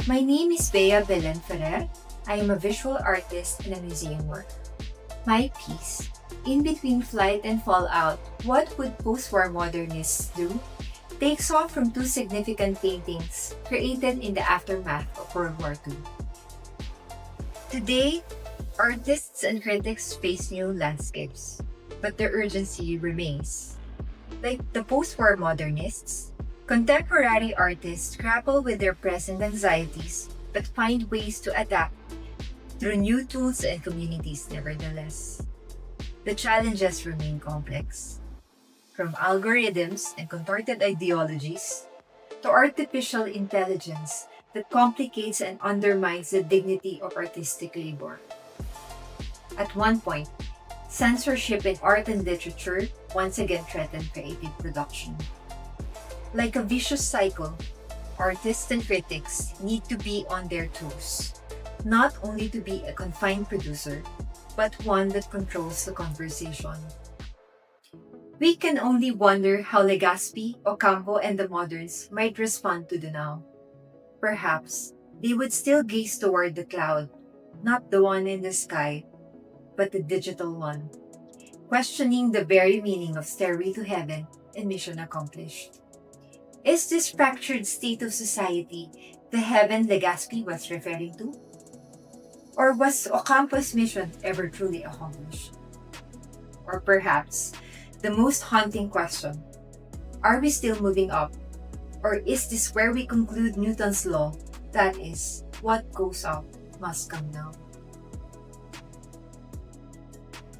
My name is Belen-Ferrer. I am a visual artist and a museum worker. My piece, In Between Flight and Fallout, What Would Postwar Modernists Do?, takes off from two significant paintings created in the aftermath of World War II. Today, artists and critics face new landscapes, but their urgency remains. Like the post-war modernists, contemporary artists grapple with their present anxieties but find ways to adapt through new tools and communities nevertheless. The challenges remain complex, from algorithms and contorted ideologies to artificial intelligence that complicates and undermines the dignity of artistic labor. At one point, censorship in art and literature once again threatened creative production. Like a vicious cycle, artists and critics need to be on their toes, not only to be a confined producer, but one that controls the conversation. We can only wonder how Legazpi, Ocampo, and the moderns might respond to the now. Perhaps they would still gaze toward the cloud, not the one in the sky, but the digital one, questioning the very meaning of Stairway to Heaven and Mission Accomplished. Is this fractured state of society the heaven Legazpi was referring to? Or was Ocampo's mission ever truly accomplished? Or perhaps, the most haunting question, are we still moving up? Or is this where we conclude Newton's law, that is, what goes up must come down?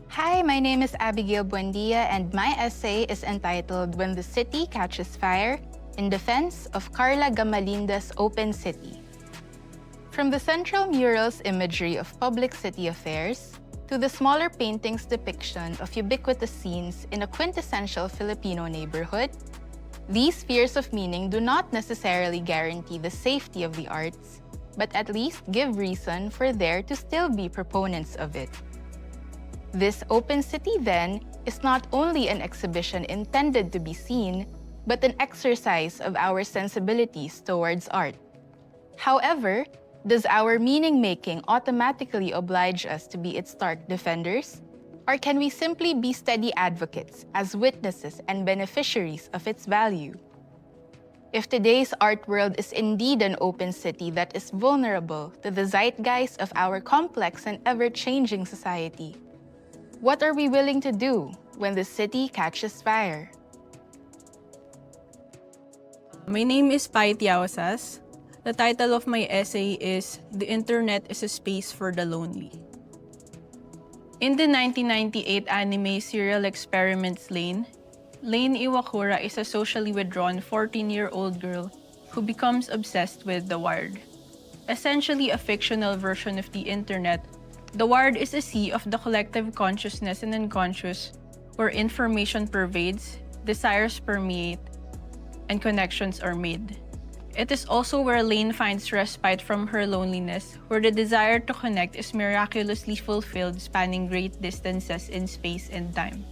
Hi, my name is Abigail Buendia and my essay is entitled When the City Catches Fire, in defense of Carla Gamalinda's Open City. From the central mural's imagery of public city affairs, to the smaller painting's depiction of ubiquitous scenes in a quintessential Filipino neighborhood, these spheres of meaning do not necessarily guarantee the safety of the arts, but at least give reason for there to still be proponents of it. This open city, then, is not only an exhibition intended to be seen, but an exercise of our sensibilities towards art. However, does our meaning-making automatically oblige us to be its stark defenders? Or can we simply be steady advocates as witnesses and beneficiaries of its value? If today's art world is indeed an open city that is vulnerable to the zeitgeist of our complex and ever-changing society, what are we willing to do when the city catches fire? My name is Tiausas. The title of my essay is The Internet is a Space for the Lonely. In the 1998 anime serial experiments Lane Iwakura is a socially withdrawn 14-year-old girl who becomes obsessed with The Wired. Essentially a fictional version of the Internet, The Wired is a sea of the collective consciousness and unconscious where information pervades, desires permeate, and connections are made. It is also where Lane finds respite from her loneliness, where the desire to connect is miraculously fulfilled, spanning great distances in space and time.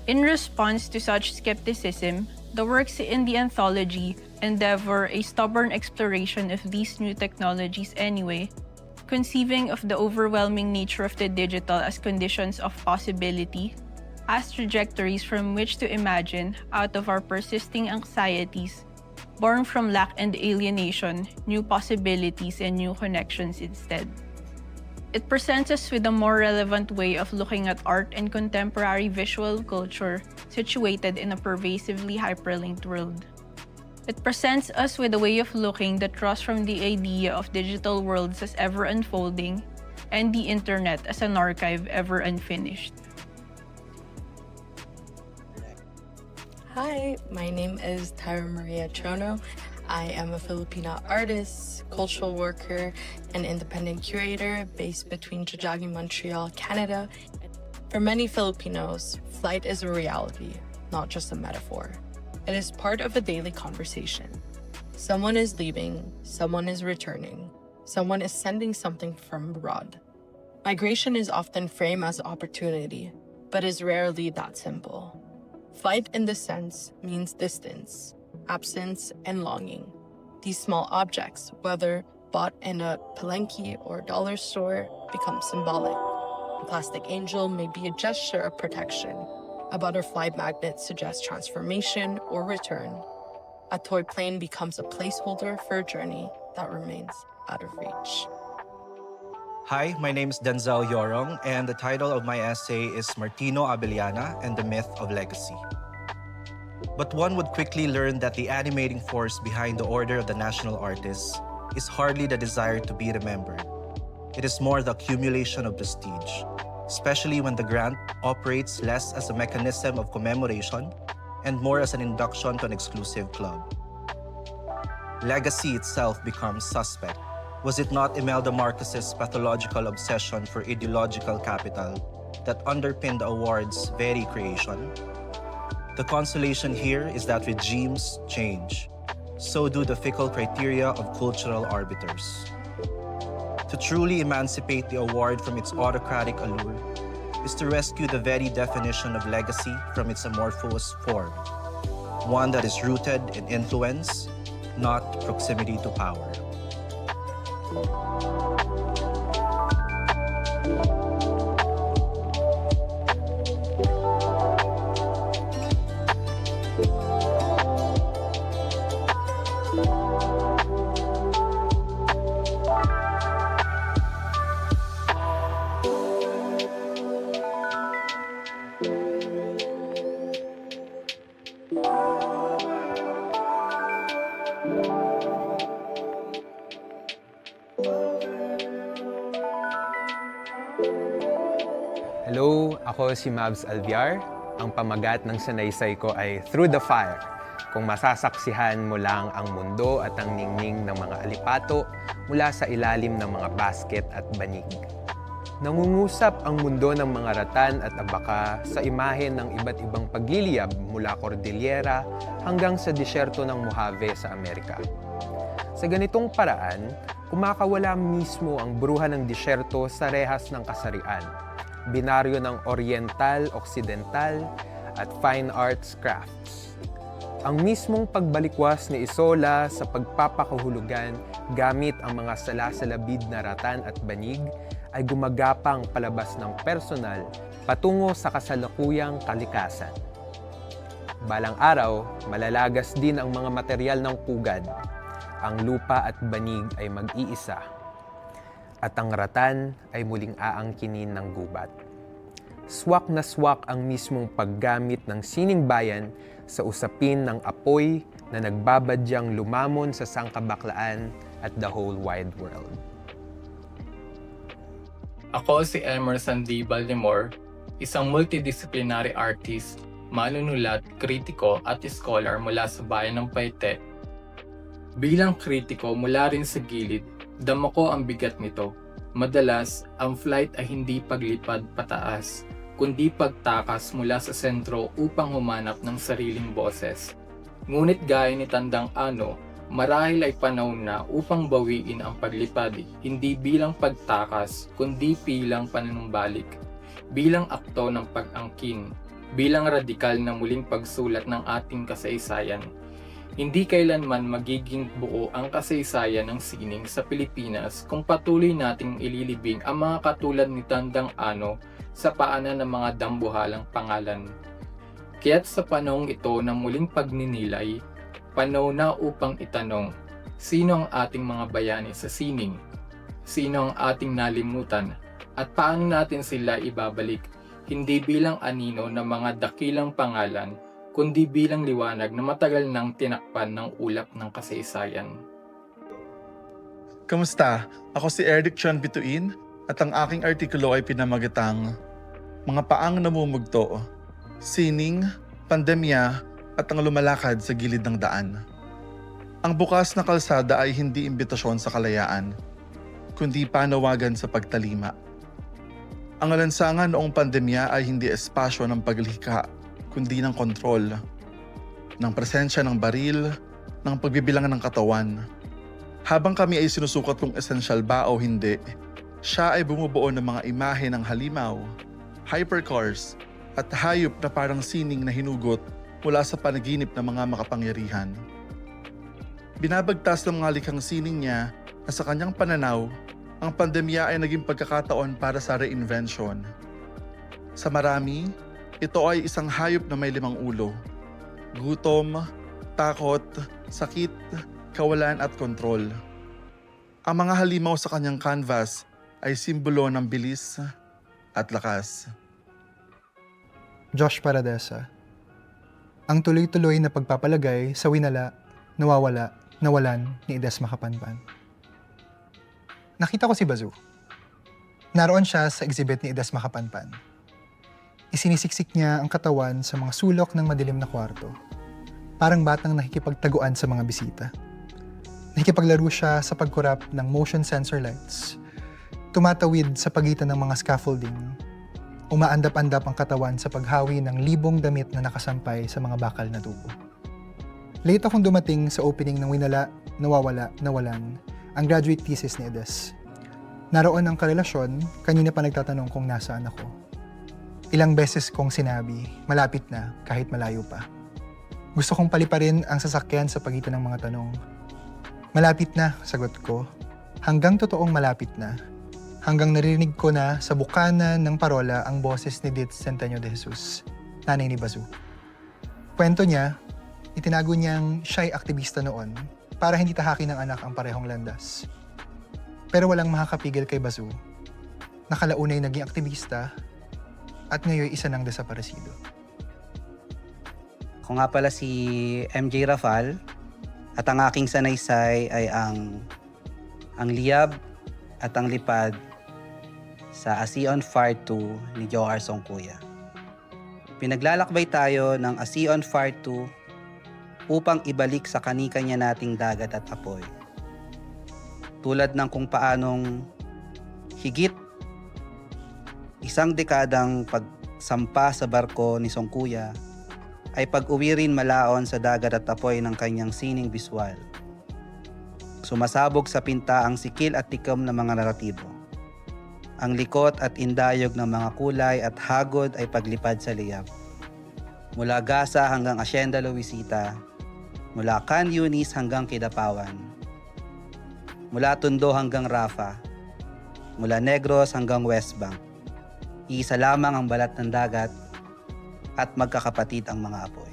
In response to such skepticism, the works in the anthology endeavor a stubborn exploration of these new technologies anyway, conceiving of the overwhelming nature of the digital as conditions of possibility, as trajectories from which to imagine, out of our persisting anxieties, born from lack and alienation, new possibilities and new connections instead. It presents us with a more relevant way of looking at art and contemporary visual culture situated in a pervasively hyperlinked world. It presents us with a way of looking that draws from the idea of digital worlds as ever unfolding and the internet as an archive ever unfinished. Hi, my name is Tyra Maria Trono. I am a Filipino artist, cultural worker, and independent curator based between Jajagi, Montreal, Canada. For many Filipinos, flight is a reality, not just a metaphor. It is part of a daily conversation. Someone is leaving, someone is returning, someone is sending something from abroad. Migration is often framed as opportunity, but is rarely that simple. Flight in this sense means distance, absence, and longing. These small objects, whether bought in a palenque or dollar store becomes symbolic. A plastic angel may be a gesture of protection. A butterfly magnet suggests transformation or return. A toy plane becomes a placeholder for a journey that remains out of reach. Hi, my name is Denzel Yorong, and the title of my essay is Martino Abellana and the Myth of Legacy. But one would quickly learn that the animating force behind the Order of the National Artists is hardly the desire to be remembered. It is more the accumulation of prestige, especially when the grant operates less as a mechanism of commemoration and more as an induction to an exclusive club. Legacy itself becomes suspect. Was it not Imelda Marcos's pathological obsession for ideological capital that underpinned the award's very creation? The consolation here is that regimes change. So do the fickle criteria of cultural arbiters. To truly emancipate the award from its autocratic allure is to rescue the very definition of legacy from its amorphous form, one that is rooted in influence, not proximity to power. Hello, ako si Mavs Alviar. Ang pamagat ng sanaysay ko ay Through the Fire. Kung masasaksihan mo lang ang mundo at ang ningning ng mga alipato mula sa ilalim ng mga basket at banig. Nangungusap ang mundo ng mga ratan at abaka sa imahe ng iba't ibang pagliliyab mula Cordillera hanggang sa disyerto ng Mojave sa Amerika. Sa ganitong paraan, kumakawala mismo ang bruha ng disyerto sa rehas ng kasarian, binaryo ng Oriental, Occidental at Fine Arts Crafts. Ang mismong pagbalikwas ni Isola sa pagpapakahulugan gamit ang mga salasalabid na ratan at banig ay gumagapang palabas ng personal patungo sa kasalukuyang kalikasan. Balang araw, malalagas din ang mga material ng pugad. Ang lupa at banig ay mag-iisa. At ang ratan ay muling aangkinin ng gubat. Swak na swak ang mismong paggamit ng sining bayan sa usapin ng apoy na nagbabadyang lumamon sa sangkabaklaan at the whole wide world. Ako si Emerson D. Baltimore, isang multidisciplinary artist, manunulat, kritiko at scholar mula sa bayan ng Paite. Bilang kritiko mula rin sa gilid, dama ko ang bigat nito. Madalas, ang flight ay hindi paglipad pataas, kundi pagtakas mula sa sentro upang humanap ng sariling boses. Ngunit gaya ni Tandang Ano, marahil ay panahon na upang bawiin ang paglipad, hindi bilang pagtakas, kundi bilang panunumbalik, bilang akto ng pag-angkin, bilang radikal na muling pagsulat ng ating kasaysayan. Hindi kailanman magiging buo ang kasaysayan ng sining sa Pilipinas kung patuloy nating ililibing ang mga katulad ni Tandang Ano sa paanan ng mga dambuhalang pangalan. Kaya't sa panahong ito ng muling pagninilay, panahon na upang itanong, sino ang ating mga bayani sa sining? Sino ang ating nalimutan? At paano natin sila ibabalik? Hindi bilang anino ng mga dakilang pangalan, kundi bilang liwanag na matagal nang tinakpan ng ulap ng kasaysayan. Kamusta? Ako si Eric John Bituin at ang aking artikulo ay pinamagatang Mga Paang Namumugto, Sining, Pandemya at ang Lumalakad sa Gilid ng Daan. Ang bukas na kalsada ay hindi imbitasyon sa kalayaan, kundi panawagan sa pagtalima. Ang alansangan noong pandemya ay hindi espasyo ng paglihika, kundi ng kontrol, ng presensya ng baril, ng pagbibilangan ng katawan. Habang kami ay sinusukat kung esensyal ba o hindi, siya ay bumubuo ng mga imahe ng halimaw, hypercars, at hayop na parang sining na hinugot mula sa panaginip ng mga makapangyarihan. Binabagtas ng mga likhang sining niya na sa kanyang pananaw, ang pandemya ay naging pagkakataon para sa reinvention. Sa marami, ito ay isang hayop na may 5 ulo. Gutom, takot, sakit, kawalan at kontrol. Ang mga halimaw sa kanyang canvas ay simbolo ng bilis at lakas. Josh Paradesa. Ang tuloy-tuloy na pagpapalagay sa winala, nawawala, nawalan ni Ledesma Kapanpan. Nakita ko si Bazu. Naroon siya sa exhibit ni Ledesma Kapanpan. Isinisiksik niya ang katawan sa mga sulok ng madilim na kwarto. Parang batang nakikipagtaguan sa mga bisita. Nakikipaglaro siya sa pagkurap ng motion sensor lights. Tumatawid sa pagitan ng mga scaffolding. Umaandap-andap ang katawan sa paghawi ng libong damit na nakasampay sa mga bakal na tubo. Late akong dumating sa opening ng Winala, Nawawala, Nawalan, ang graduate thesis ni Edes. Naroon ang karelasyon, kanina pa nagtatanong kung nasaan ako. Ilang beses kong sinabi, malapit na kahit malayo pa. Gusto kong paliparin ang sasakyan sa pagitan ng mga tanong. Malapit na, sagot ko. Hanggang totoong malapit na. Hanggang narinig ko na sa bukana ng parola ang boses ni Dit Centenio de Jesus, nanay ni Bazu. Kwento niya, itinago niyang siya'y aktivista noon para hindi tahakin ng anak ang parehong landas. Pero walang makakapigil kay Bazu. Nakalaunay naging aktivista at ngayon isa ng desaparecido. Ako nga pala si MJ Rafal at ang aking sanaysay ay ang liyab at ang lipad sa Asion Fire 2 ni Joar Songkuya. Pinaglalakbay tayo ng Asion Fire 2 upang ibalik sa kani-kanya nating dagat at apoy. Tulad ng kung paanong higit 1 dekadang pagsampa sa barko ni Songkuya ay pag-uwi rin malaon sa dagat at apoy ng kanyang sining biswal. Sumasabog sa pinta ang sikil at tikom ng mga naratibo. Ang likot at indayog ng mga kulay at hagod ay paglipad sa liyab. Mula Gasa hanggang Hacienda Luisita, mula Can Yunis hanggang Kidapawan, mula Tondo hanggang Rafa, mula Negros hanggang West Bank. Iisa lamang ang balat ng dagat at magkakapatid ang mga apoy.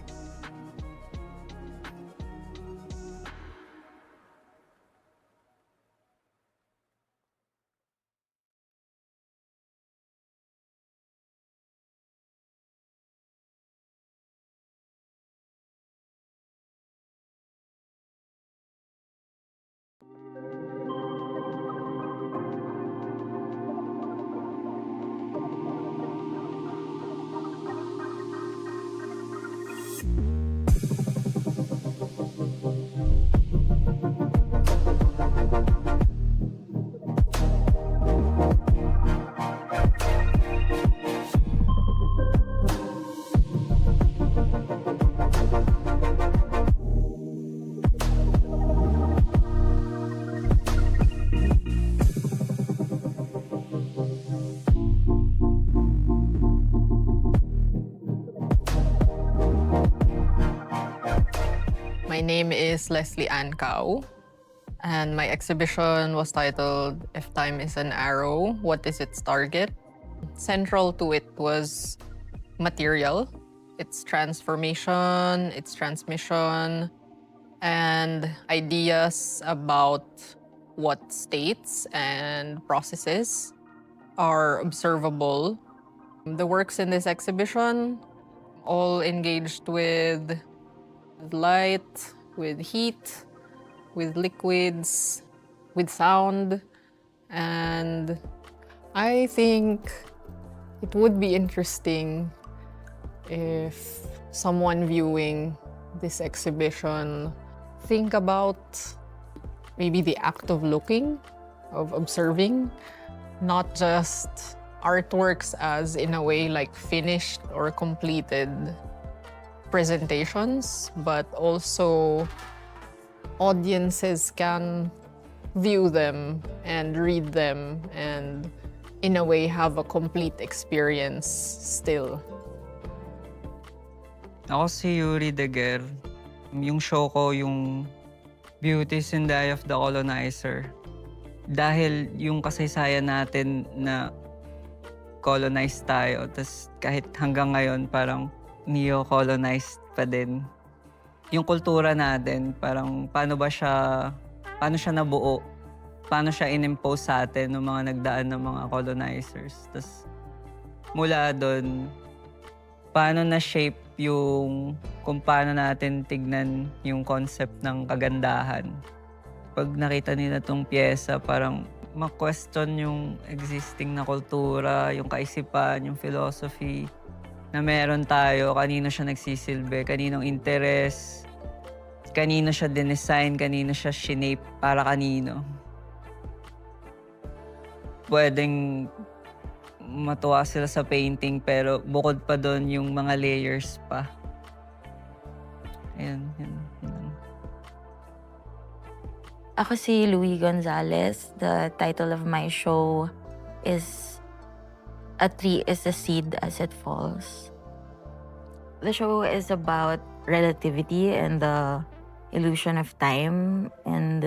My name is Leslie Ann Cao, and my exhibition was titled If Time is an Arrow, What is Its Target? Central to it was material, its transformation, its transmission, and ideas about what states and processes are observable. The works in this exhibition all engaged with light, with heat, with liquids, with sound, and I think it would be interesting if someone viewing this exhibition think about maybe the act of looking, of observing, not just artworks as in a way like finished or completed presentations, but also audiences can view them and read them and in a way have a complete experience still. Ako si Yuri Deguer. Yung show ko, yung Beauties in the Eye of the Colonizer. dahil yung kasaysayan natin na colonized tayo, tas kahit hanggang ngayon parang neo-colonized pa din. Yung kultura natin, parang paano siya nabuo? Paano siya in-impose sa atin ng mga nagdaan ng mga colonizers? Tas mula doon, paano na-shape yung kung paano natin tignan yung concept ng kagandahan. Pag nakita nila tong pyesa, parang ma-question yung existing na kultura, yung kaisipan, yung philosophy na meron tayo, kanino siya nagsisilbi, kaninong interes, kanino siya dinesign, kanino siya shinape, para kanino. Pwedeng matuwa sila sa painting pero bukod pa doon yung mga layers pa. Ayan. Ako si Louie Gonzalez. The title of my show is A Tree is a Seed as It Falls. The show is about relativity and the illusion of time and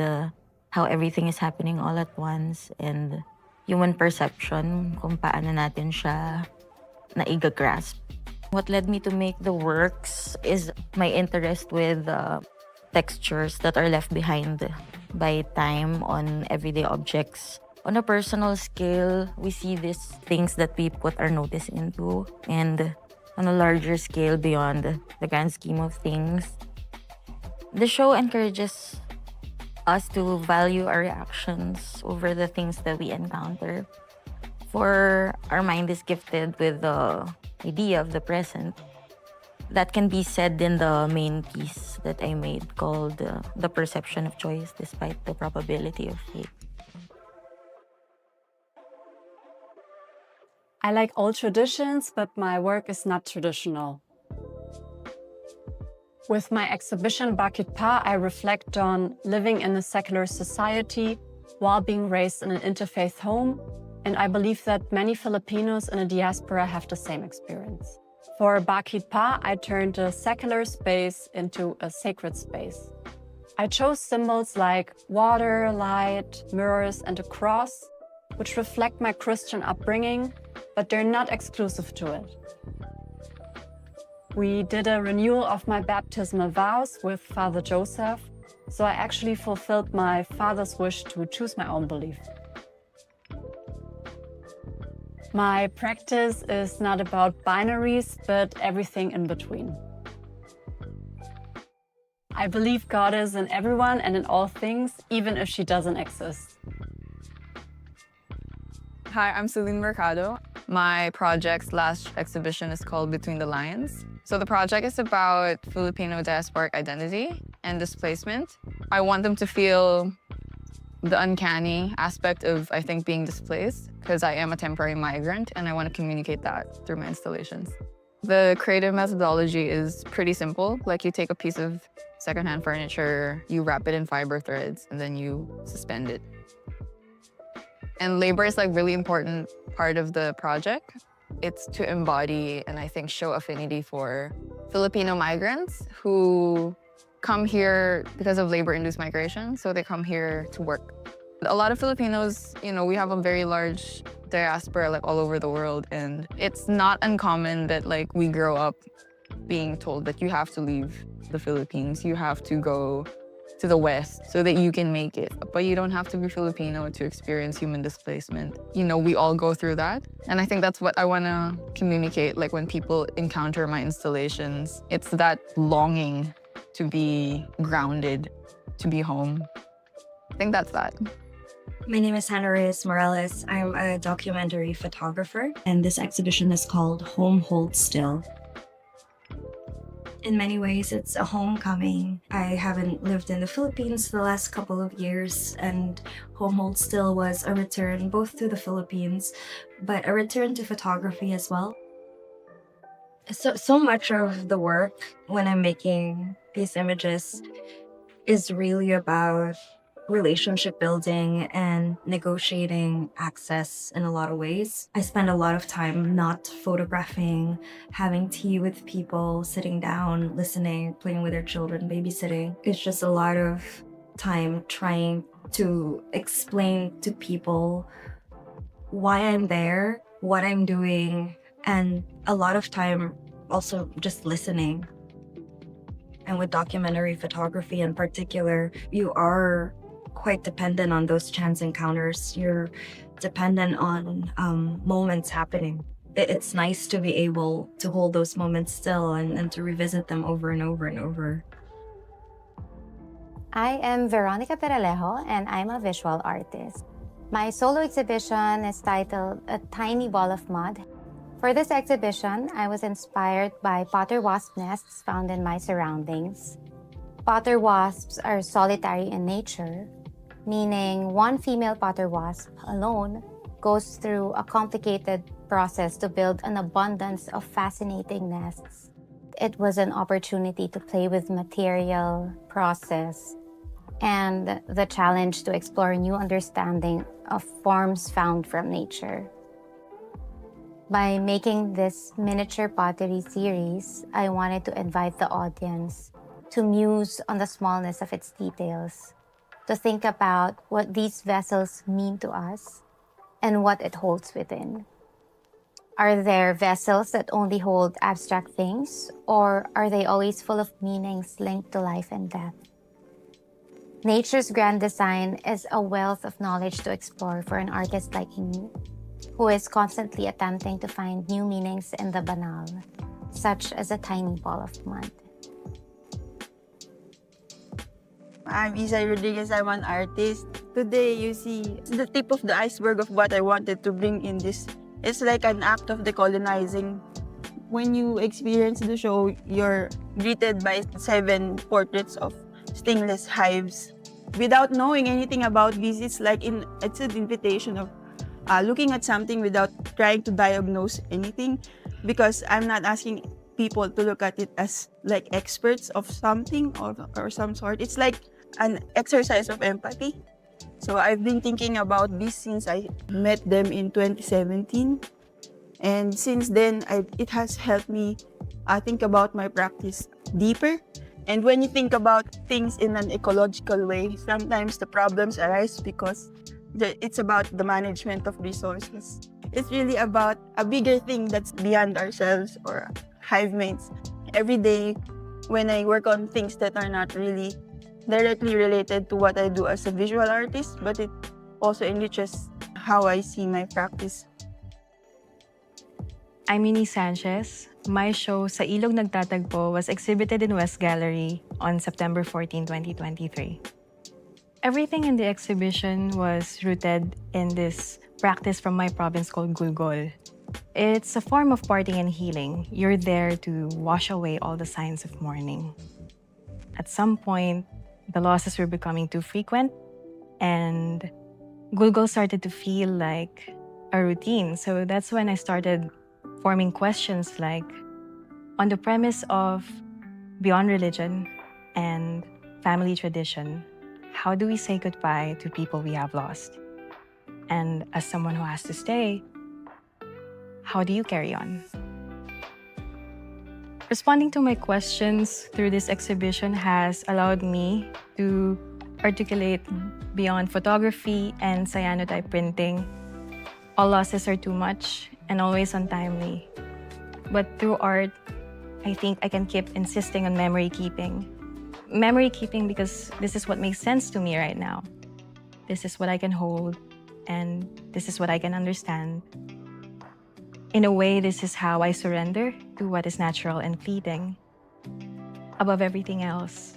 how everything is happening all at once and human perception, kung paano natin siya naigagrasp. What led me to make the works is my interest with textures that are left behind by time on everyday objects. On a personal scale, we see these things that we put our notice into, and on a larger scale beyond the grand scheme of things. The show encourages us to value our reactions over the things that we encounter. For our mind is gifted with the idea of the present. That can be said in the main piece that I made called The Perception of Choice Despite the Probability of Fate. I like all traditions, but my work is not traditional. With my exhibition Bakit Pa, I reflect on living in a secular society while being raised in an interfaith home, and I believe that many Filipinos in a diaspora have the same experience. For Bakit Pa, I turned a secular space into a sacred space. I chose symbols like water, light, mirrors, and a cross, which reflect my Christian upbringing, but they're not exclusive to it. We did a renewal of my baptismal vows with Father Joseph, so I actually fulfilled my father's wish to choose my own belief. My practice is not about binaries, but everything in between. I believe God is in everyone and in all things, even if she doesn't exist. Hi, I'm Celine Mercado. My project's last exhibition is called Between the Lines. So the project is about Filipino diasporic identity and displacement. I want them to feel the uncanny aspect of, I think, being displaced, because I am a temporary migrant and I want to communicate that through my installations. The creative methodology is pretty simple. Like, you take a piece of secondhand furniture, you wrap it in fiber threads, and then you suspend it. And labor is like really important part of the project. It's to embody and I think show affinity for Filipino migrants who come here because of labor-induced migration. So they come here to work. A lot of Filipinos, we have a very large diaspora like all over the world, and it's not uncommon that like we grow up being told that you have to leave the Philippines, you have to go to the West so that you can make it. But you don't have to be Filipino to experience human displacement. We all go through that. And I think that's what I want to communicate, like when people encounter my installations. It's that longing to be grounded, to be home. I think that's that. My name is Hannah Reyes Morales. I'm a documentary photographer, and this exhibition is called Home Hold Still. In many ways, it's a homecoming. I haven't lived in the Philippines the last couple of years, and Home Hold Still was a return both to the Philippines, but a return to photography as well. So much of the work when I'm making these images is really about relationship building and negotiating access in a lot of ways. I spend a lot of time not photographing, having tea with people, sitting down, listening, playing with their children, babysitting. It's just a lot of time trying to explain to people why I'm there, what I'm doing, and a lot of time also just listening. And with documentary photography in particular, you are quite dependent on those chance encounters. You're dependent on moments happening. It's nice to be able to hold those moments still and to revisit them over and over and over. I am Veronica Peralejo, and I'm a visual artist. My solo exhibition is titled A Tiny Ball of Mud. For this exhibition, I was inspired by potter wasp nests found in my surroundings. Potter wasps are solitary in nature, meaning one female potter wasp alone goes through a complicated process to build an abundance of fascinating nests. It was an opportunity to play with material, process, and the challenge to explore new understanding of forms found from nature. By making this miniature pottery series, I wanted to invite the audience to muse on the smallness of its details, to think about what these vessels mean to us and what it holds within. Are there vessels that only hold abstract things, or are they always full of meanings linked to life and death? Nature's grand design is a wealth of knowledge to explore for an artist like me, who is constantly attempting to find new meanings in the banal, such as a tiny ball of mud. I'm Isa Rodriguez, I'm an artist. Today, you see, it's the tip of the iceberg of what I wanted to bring in this. It's like an act of decolonizing. When you experience the show, you're greeted by 7 portraits of stingless hives. Without knowing anything about these, it's an invitation of looking at something without trying to diagnose anything, because I'm not asking people to look at it as like experts of something or some sort. It's like an exercise of empathy. So I've been thinking about this since I met them in 2017. And since then, it has helped me think about my practice deeper. And when you think about things in an ecological way, sometimes the problems arise because it's about the management of resources. It's really about a bigger thing that's beyond ourselves or hive mates. Every day, when I work on things that are not really directly related to what I do as a visual artist, but it also enriches how I see my practice. I'm Minnie Sanchez. My show, Sa Ilog Nagtatagpo, was exhibited in West Gallery on September 14, 2023. Everything in the exhibition was rooted in this practice from my province called gulgol. It's a form of parting and healing. You're there to wash away all the signs of mourning. At some point, the losses were becoming too frequent, and gulgol started to feel like a routine. So that's when I started forming questions like, on the premise of beyond religion and family tradition, how do we say goodbye to people we have lost? And as someone who has to stay, how do you carry on? Responding to my questions through this exhibition has allowed me to articulate beyond photography and cyanotype printing. All losses are too much and always untimely. But through art, I think I can keep insisting on memory keeping. Memory keeping because this is what makes sense to me right now. This is what I can hold, and this is what I can understand. In a way, this is how I surrender to what is natural and fleeting. Above everything else,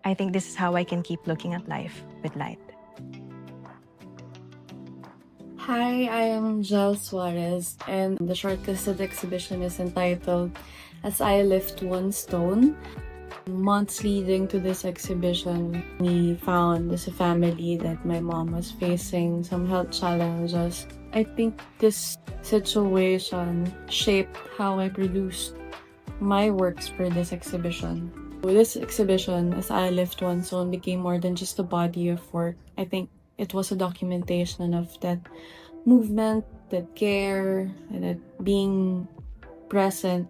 I think this is how I can keep looking at life with light. Hi, I am Jel Suarez, and the shortlisted exhibition is entitled As I Lift One Stone. Months leading to this exhibition, we found as a family that my mom was facing some health challenges. I think this situation shaped how I produced my works for this exhibition. This exhibition, As I Lift One Stone, became more than just a body of work. I think it was a documentation of that movement, that care, and that being present.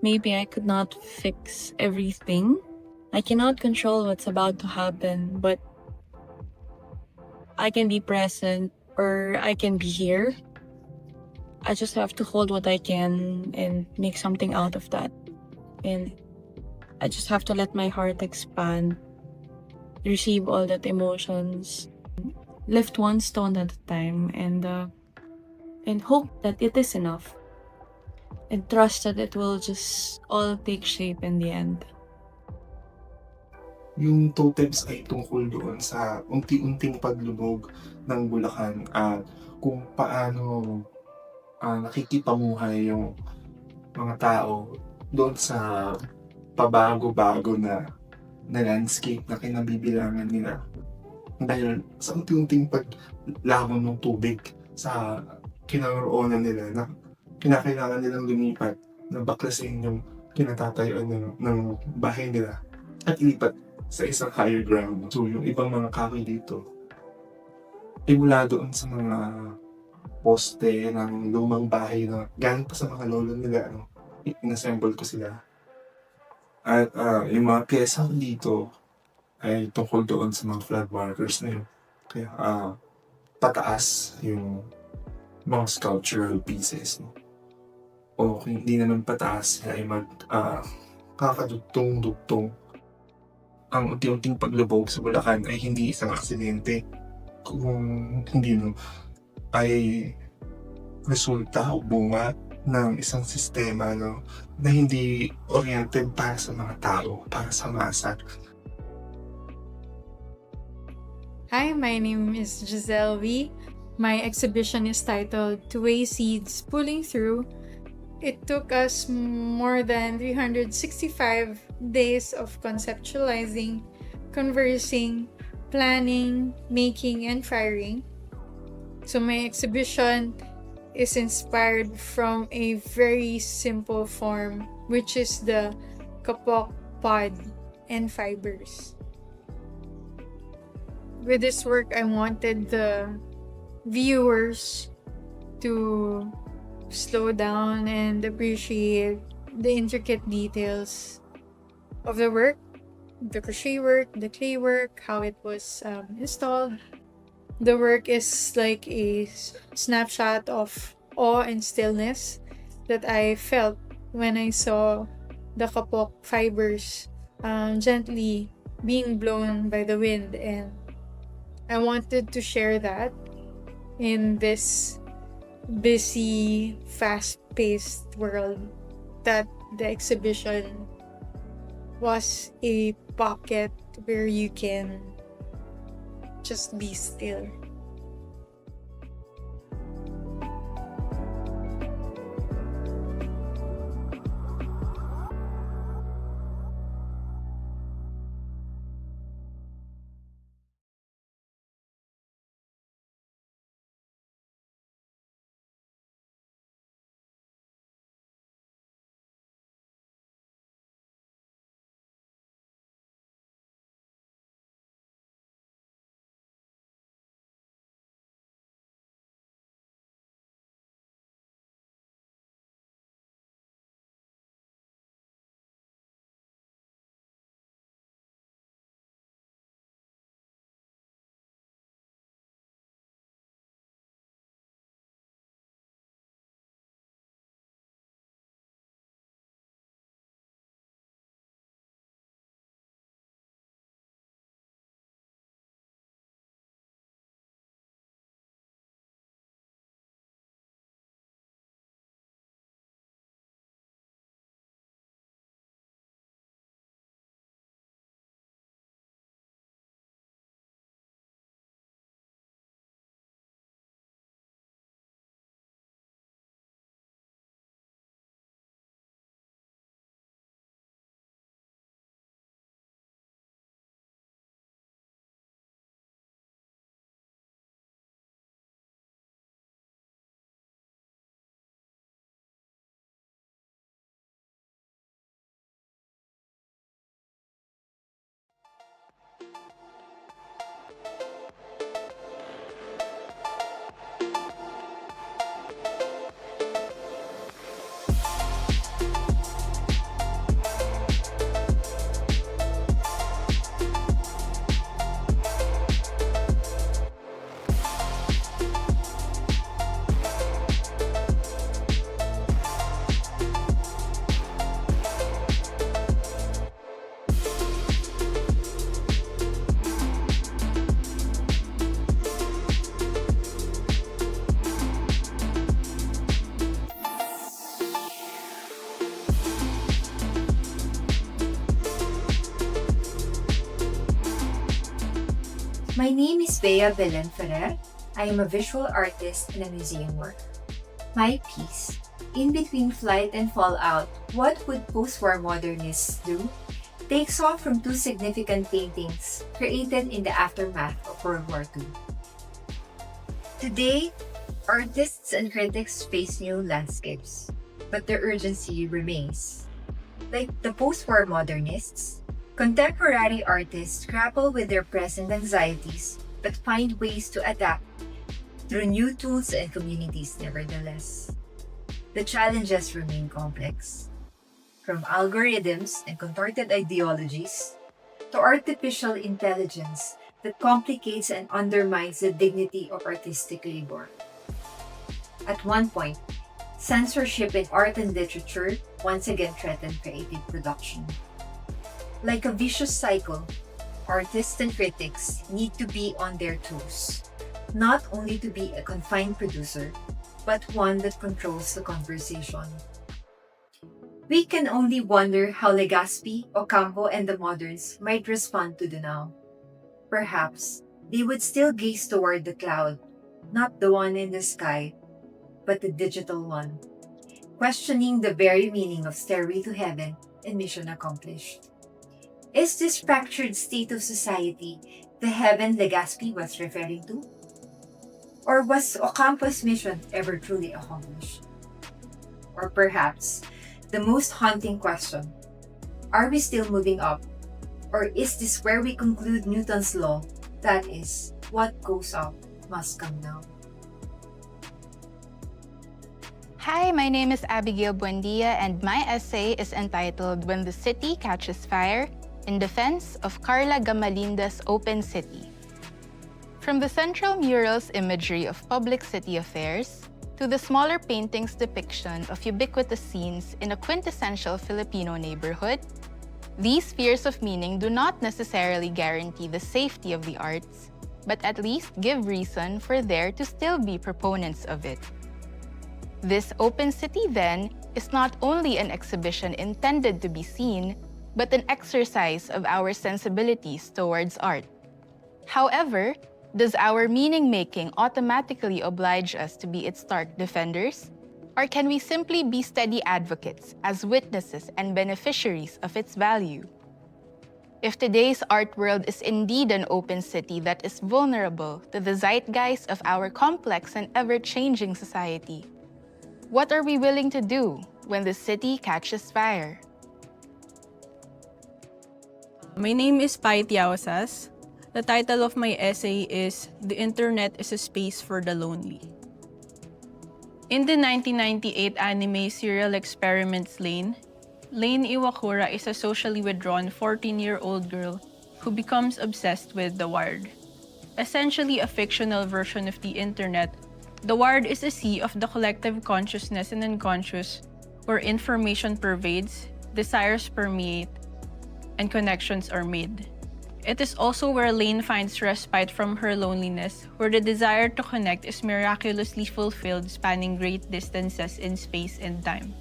Maybe I could not fix everything I cannot control what's about to happen, but I can be present or I can be here. I just have to hold what I can and make something out of that. And I just have to let my heart expand, receive all that emotions, lift one stone at a time, and hope that it is enough. And trust that it will just all take shape in the end. Yung totems ay tungkol doon sa unti-unting paglubog ng Bulacan at kung paano nakikipamuhay yung mga tao doon sa pabago-bago na landscape na kinabibilangan nila. Dahil sa unti-unting paglaban ng tubig sa kinaroonan nila na kinakailangan nilang lumipat na baklasin yung kinatatayuan ng bahay nila at ilipat sa isang higher ground. So yung ibang mga kahoy dito ay mula doon sa mga poste ng lumang bahay na galing pa sa mga lolo nila. Inassemble ko sila. At yung mga pyesa dito ay tungkol doon sa mga flag markers na yun. Kaya pataas yung mga sculptural pieces. No? O kung hindi naman pataas, ay kakadugtong-dugtong. Ang unti-unting paglubog sa Bulacan ay hindi isang aksidente. Kung hindi ay resulta o bunga ng isang sistema na hindi oriented para sa mga tao, para sa masa. Hi, my name is Giselle V. My exhibition is titled Two-Way Seeds Pulling Through. It took us more than 365 days of conceptualizing, conversing, planning, making, and firing. So my exhibition is inspired from a very simple form, which is the kapok pod and fibers. With this work, I wanted the viewers to slow down and appreciate the intricate details of the work, the crochet work, the clay work, how it was installed. The work is like a snapshot of awe and stillness that I felt when I saw the kapok fibers gently being blown by the wind, and I wanted to share that in this busy, fast-paced world, that the exhibition was a pocket where you can just be still. My name is Belen-Ferrer. I am a visual artist and a museum worker. My piece, In Between Flight and Fallout, What Would Postwar Modernists Do?, takes off from two significant paintings created in the aftermath of World War II. Today, artists and critics face new landscapes, but their urgency remains. Like the post-war modernists, contemporary artists grapple with their present anxieties but find ways to adapt through new tools and communities nevertheless. The challenges remain complex, from algorithms and contorted ideologies to artificial intelligence that complicates and undermines the dignity of artistic labor. At one point, censorship in art and literature once again threatened creative production. Like a vicious cycle, artists and critics need to be on their toes, not only to be a confined producer, but one that controls the conversation. We can only wonder how Legazpi, Ocampo, and the moderns might respond to the now. Perhaps they would still gaze toward the cloud, not the one in the sky, but the digital one, questioning the very meaning of Stairway to Heaven and Mission Accomplished. Is this fractured state of society the heaven Legazpi was referring to? Or was Ocampo's mission ever truly accomplished? Or perhaps, the most haunting question, are we still moving up? Or is this where we conclude Newton's law, that is, what goes up must come down? Hi, my name is Abigail Buendia, and my essay is entitled When the City Catches Fire, in Defense of Carla Gamalinda's Open City. From the central mural's imagery of public city affairs, to the smaller painting's depiction of ubiquitous scenes in a quintessential Filipino neighborhood, these spheres of meaning do not necessarily guarantee the safety of the arts, but at least give reason for there to still be proponents of it. This open city, then, is not only an exhibition intended to be seen, but an exercise of our sensibilities towards art. However, does our meaning-making automatically oblige us to be its stark defenders? Or can we simply be steady advocates as witnesses and beneficiaries of its value? If today's art world is indeed an open city that is vulnerable to the zeitgeist of our complex and ever-changing society, what are we willing to do when the city catches fire? My name is Tiausas. The title of my essay is The Internet is a Space for the Lonely. In the 1998 anime serial experiments Lane Iwakura is a socially withdrawn 14-year-old girl who becomes obsessed with The Wired. Essentially a fictional version of the internet, The Wired is a sea of the collective consciousness and unconscious where information pervades, desires permeate, and connections are made. It is also where Lane finds respite from her loneliness, where the desire to connect is miraculously fulfilled, spanning great distances in space and time.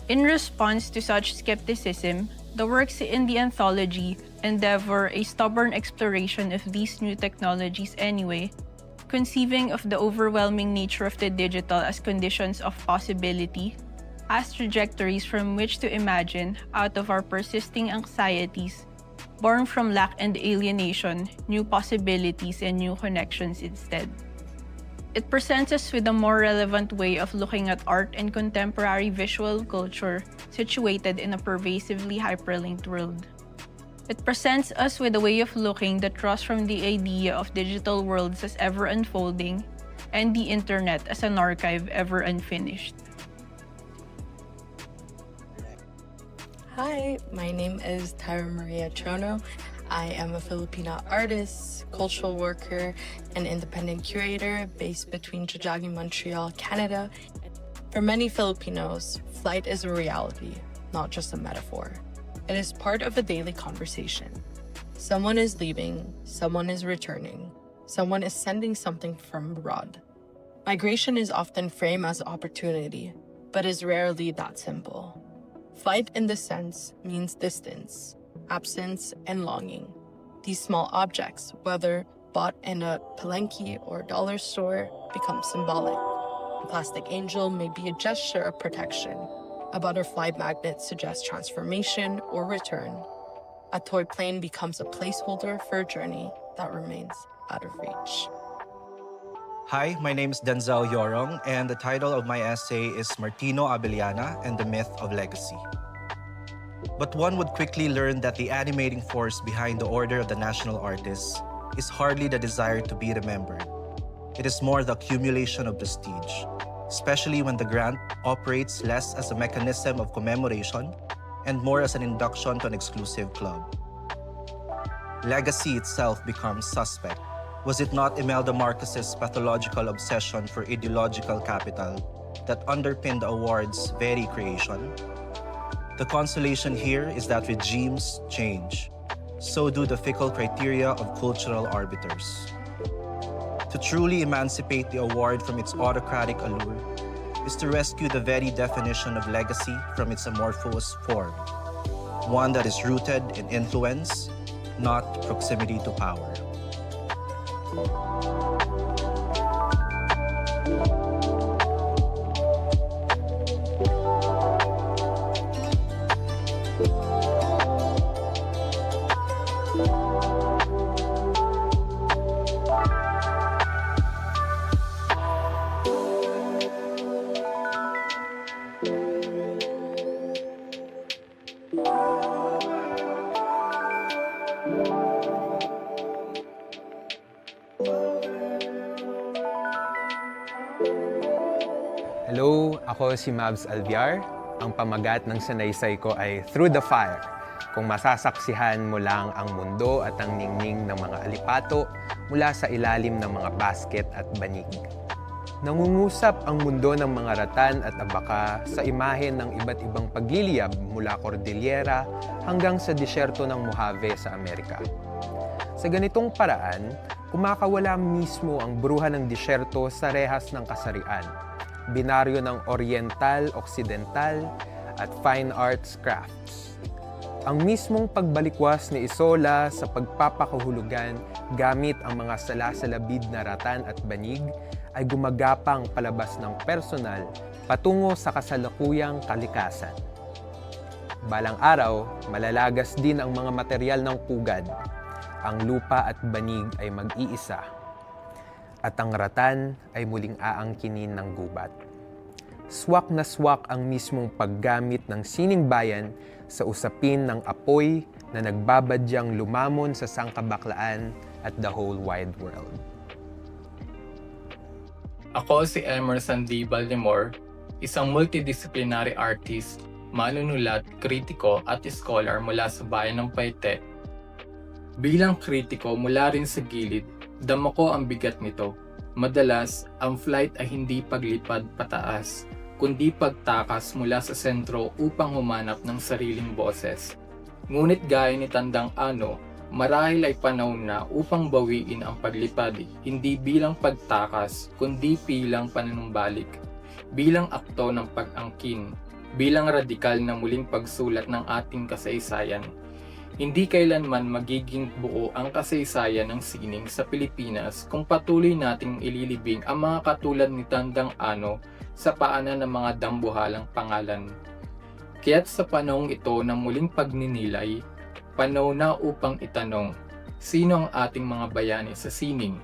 In response to such skepticism, the works in the anthology endeavor a stubborn exploration of these new technologies anyway, conceiving of the overwhelming nature of the digital as conditions of possibility, as trajectories from which to imagine, out of our persisting anxieties, born from lack and alienation, new possibilities and new connections instead. It presents us with a more relevant way of looking at art and contemporary visual culture situated in a pervasively hyperlinked world. It presents us with a way of looking that draws from the idea of digital worlds as ever unfolding and the internet as an archive ever unfinished. Hi, my name is Tyra Maria Trono. I am a Filipino artist, cultural worker, and independent curator based between Tiausas, Montreal, Canada. For many Filipinos, flight is a reality, not just a metaphor. It is part of a daily conversation. Someone is leaving, someone is returning, someone is sending something from abroad. Migration is often framed as opportunity, but is rarely that simple. Flight in this sense means distance, absence, and longing. These small objects, whether bought in a palenque or dollar store becomes symbolic. A plastic angel may be a gesture of protection. A butterfly magnet suggests transformation or return. A toy plane becomes a placeholder for a journey that remains out of reach. Hi, my name is Denzel Yorong, and the title of my essay is Martino Abellana and the Myth of Legacy. But one would quickly learn that the animating force behind the Order of the National Artists is hardly the desire to be remembered. It is more the accumulation of prestige, especially when the grant operates less as a mechanism of commemoration and more as an induction to an exclusive club. Legacy itself becomes suspect. Was it not Imelda Marcos's pathological obsession for ideological capital that underpinned the award's very creation? The consolation here is that regimes change. So do the fickle criteria of cultural arbiters. To truly emancipate the award from its autocratic allure is to rescue the very definition of legacy from its amorphous form, one that is rooted in influence, not proximity to power. Hello, ako si Mavs Alviar. Ang pamagat ng sanaysay ko ay Through the Fire. Kung masasaksihan mo lang ang mundo at ang ningning ng mga alipato mula sa ilalim ng mga basket at banig. Nangungusap ang mundo ng mga ratan at abaka sa imahe ng iba't ibang pagliliyab mula Cordillera hanggang sa disyerto ng Mojave sa Amerika. Sa ganitong paraan, kumakawala mismo ang bruha ng disyerto sa rehas ng kasarian, binaryo ng Oriental, Occidental at Fine Arts Crafts. Ang mismong pagbalikwas ni Isola sa pagpapakahulugan gamit ang mga salasalabid na ratan at banig ay gumagapang palabas ng personal patungo sa kasalukuyang kalikasan. Balang araw, malalagas din ang mga material ng pugad. Ang lupa at banig ay mag-iisa. At ang ratan ay muling aangkinin ng gubat. Swak na swak ang mismong paggamit ng sining bayan sa usapin ng apoy na nagbabadyang lumamon sa sangkabaklaan at the whole wide world. Ako si Emerson D. Baltimore, isang multidisciplinary artist, manunulat, kritiko at scholar mula sa bayan ng Paite. Bilang kritiko mula rin sa gilid, dama ko ang bigat nito. Madalas, ang flight ay hindi paglipad pataas, kundi pagtakas mula sa sentro upang humanap ng sariling boses. Ngunit gaya ni Tandang Ano, marahil ay panahon na upang bawiin ang paglipad, hindi bilang pagtakas, kundi bilang panunumbalik, bilang akto ng pag-angkin, bilang radikal na muling pagsulat ng ating kasaysayan. Hindi kailanman magiging buo ang kasaysayan ng sining sa Pilipinas kung patuloy nating ililibing ang mga katulad ni Tandang Ano sa paanan ng mga dambuhalang pangalan. Kaya't sa panahong ito ng muling pagninilay, panahon na upang itanong, sino ang ating mga bayani sa sining?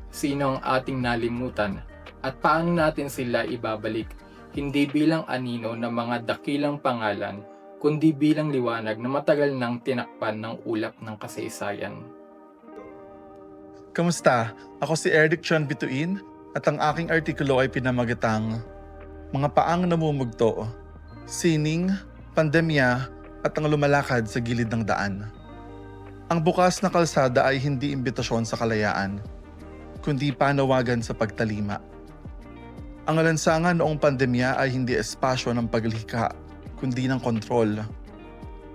Sino ang ating nalimutan? At paano natin sila ibabalik? Hindi bilang anino ng mga dakilang pangalan, kundi bilang liwanag na matagal nang tinakpan ng ulap ng kasaysayan. Kamusta? Ako si Eric Chon Bituin at ang aking artikulo ay pinamagatang Mga Paang Namumugto, Sining, Pandemya at ang Lumalakad sa Gilid ng Daan. Ang bukas na kalsada ay hindi imbitasyon sa kalayaan, kundi panawagan sa pagtalima. Ang alansangan noong pandemya ay hindi espasyo ng paglihika, kundi ng kontrol,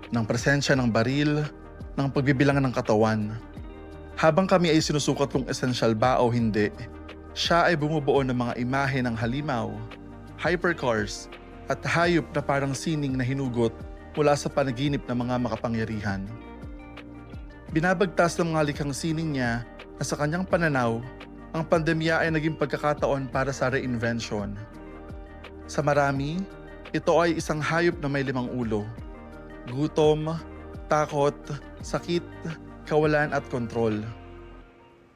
ng presensya ng baril, ng pagbibilang ng katawan. Habang kami ay sinusukat kung esensyal ba o hindi, siya ay bumubuo ng mga imahe ng halimaw, hypercars, at hayop na parang sining na hinugot mula sa panaginip ng mga makapangyarihan. Binabagtas ng mga likhang sining niya na sa kanyang pananaw, ang pandemya ay naging pagkakataon para sa reinvention. Sa marami, ito ay isang hayop na may 5 ulo. Gutom, takot, sakit, kawalan at kontrol.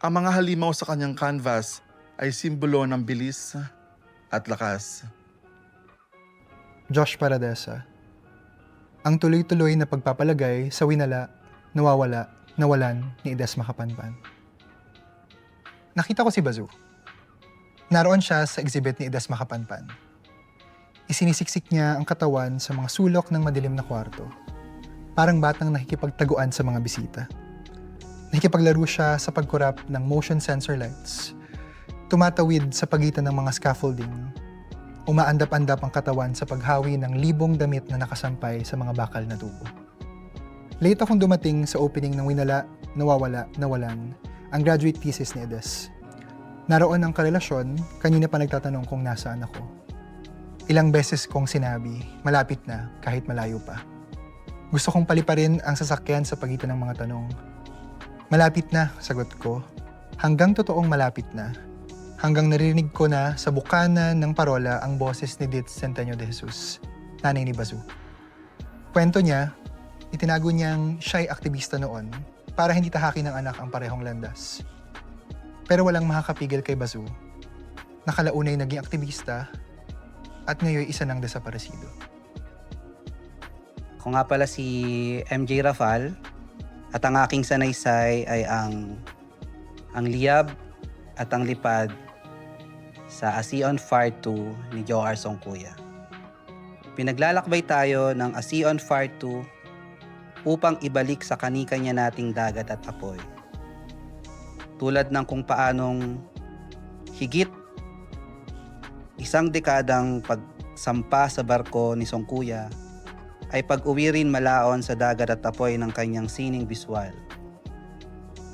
Ang mga halimaw sa kanyang canvas ay simbolo ng bilis at lakas. Josh Paradesa. Ang tuloy-tuloy na pagpapalagay sa winala, nawawala, nawalan ni Ledesma Kapanpan. Nakita ko si Bazu. Naroon siya sa exhibit ni Ledesma Kapanpan. Isinisiksik niya ang katawan sa mga sulok ng madilim na kwarto. Parang batang nakikipagtaguan sa mga bisita. Nakikipaglaro siya sa pagkurap ng motion sensor lights. Tumatawid sa pagitan ng mga scaffolding. Umaandap-andap ang katawan sa paghawi ng libong damit na nakasampay sa mga bakal na tubo. Late akong dumating sa opening ng Winala, Nawawala, Nawalan, ang graduate thesis ni Edes. Naroon ang karelasyon, kanina pa nagtatanong kung nasaan ako. Ilang beses kong sinabi, malapit na kahit malayo pa. Gusto kong paliparin ang sasakyan sa pagitan ng mga tanong. Malapit na, sagot ko. Hanggang totoong malapit na. Hanggang narinig ko na sa bukana ng parola ang boses ni Dit Centenio de Jesus, nanay ni Bazu. Kwento niya, itinago niyang siya'y aktivista noon para hindi tahakin ng anak ang parehong landas. Pero walang makakapigil kay Bazu. Nakalaunay naging aktivista at ngayon isa ng desaparecido. Ako nga pala si MJ Rafal at ang aking sanaysay ay ang liyab at ang lipad sa Asion Fire 2 ni Joar Songkuya. Pinaglalakbay tayo ng Asion Fire 2 upang ibalik sa kani-kanya nating dagat at apoy. Tulad ng kung paanong higit 1 dekadang pagsampa sa barko ni Songkuya ay pag-uwi rin malaon sa dagat at apoy ng kanyang sining biswal.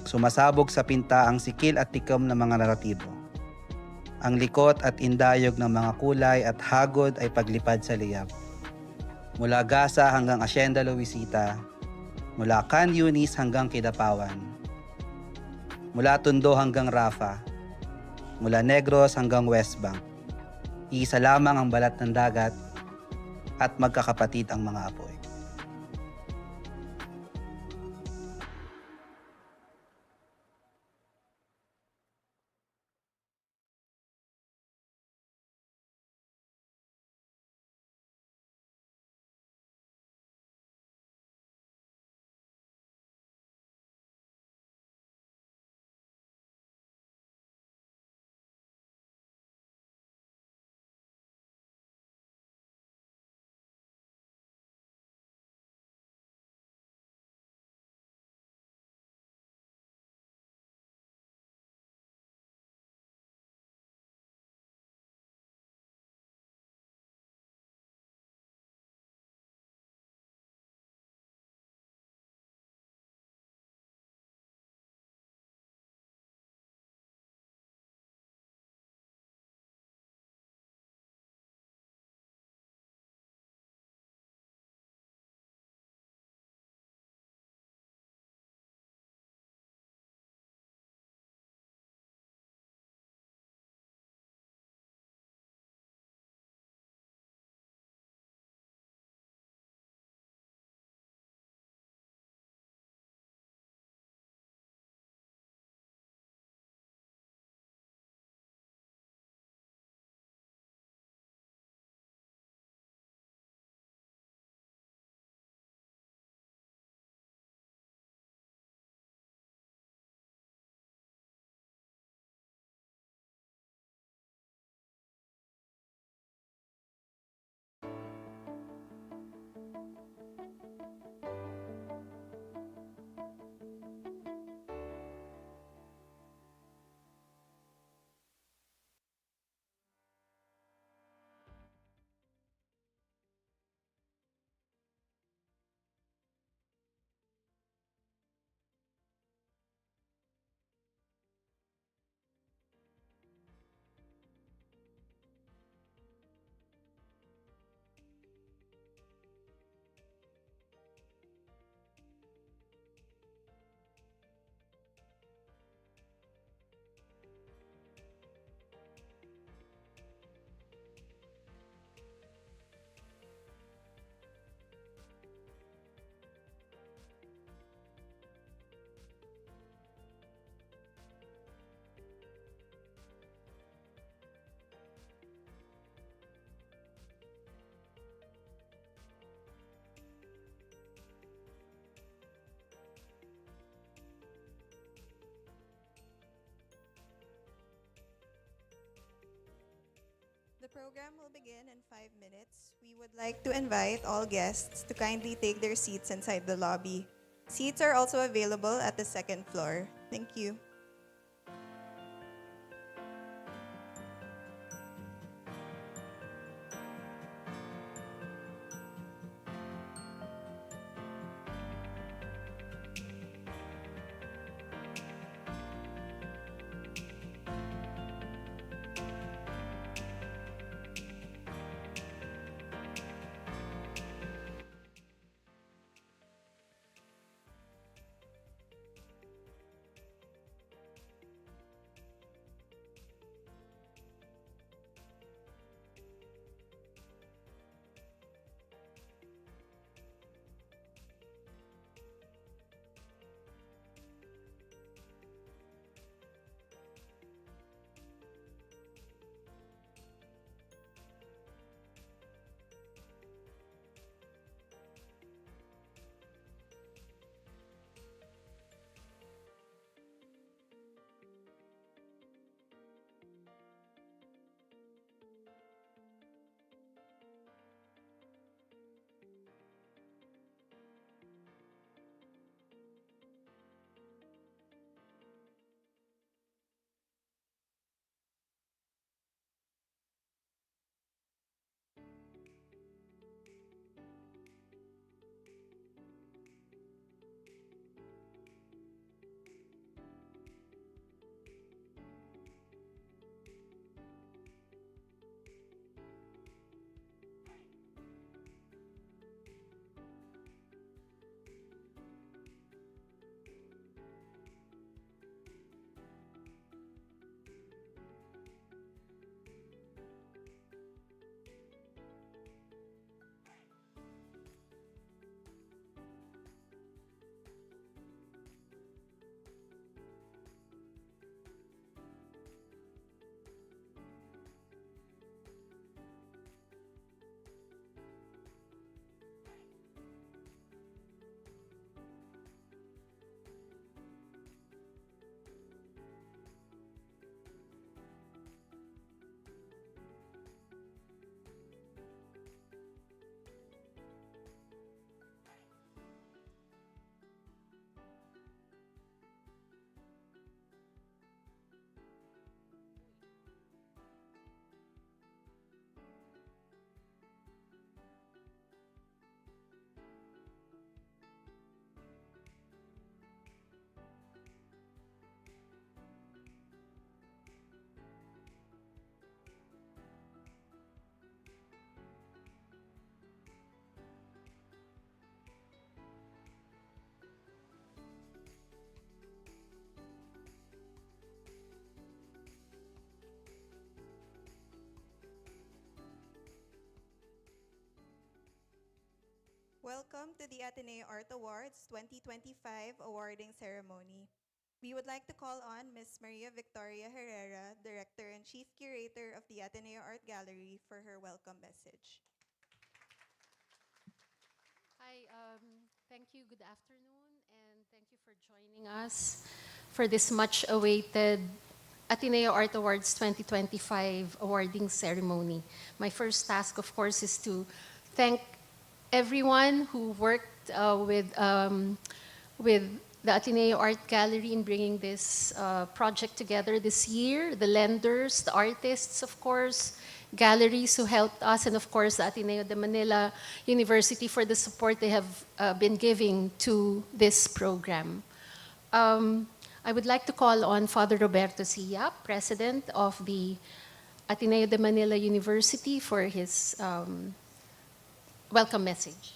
Sumasabog sa pinta ang sikil at tikom ng mga naratibo. Ang likot at indayog ng mga kulay at hagod ay paglipad sa liyab. Mula Gasa hanggang Hacienda Luisita, mula Can Yunis hanggang Kidapawan, mula Tondo hanggang Rafa, mula Negros hanggang West Bank. Iisa lamang ang balat ng dagat at magkakapatid ang mga apoy. program will begin in 5 minutes. We would like to invite all guests to kindly take their seats inside the lobby. Seats are also available at the second floor. Thank you. Welcome to the Ateneo Art Awards 2025 awarding ceremony. We would like to call on Ms. Maria Victoria Herrera, Director and Chief Curator of the Ateneo Art Gallery, for her welcome message. Hi, thank you. Good afternoon, and thank you for joining us for this much-awaited Ateneo Art Awards 2025 awarding ceremony. My first task, of course, is to thank everyone who worked with the Ateneo Art Gallery in bringing this project together this year, the lenders, the artists, of course, galleries who helped us, and of course, the Ateneo de Manila University for the support they have been giving to this program. I would like to call on Father Roberto Sia, President of the Ateneo de Manila University, for his welcome message.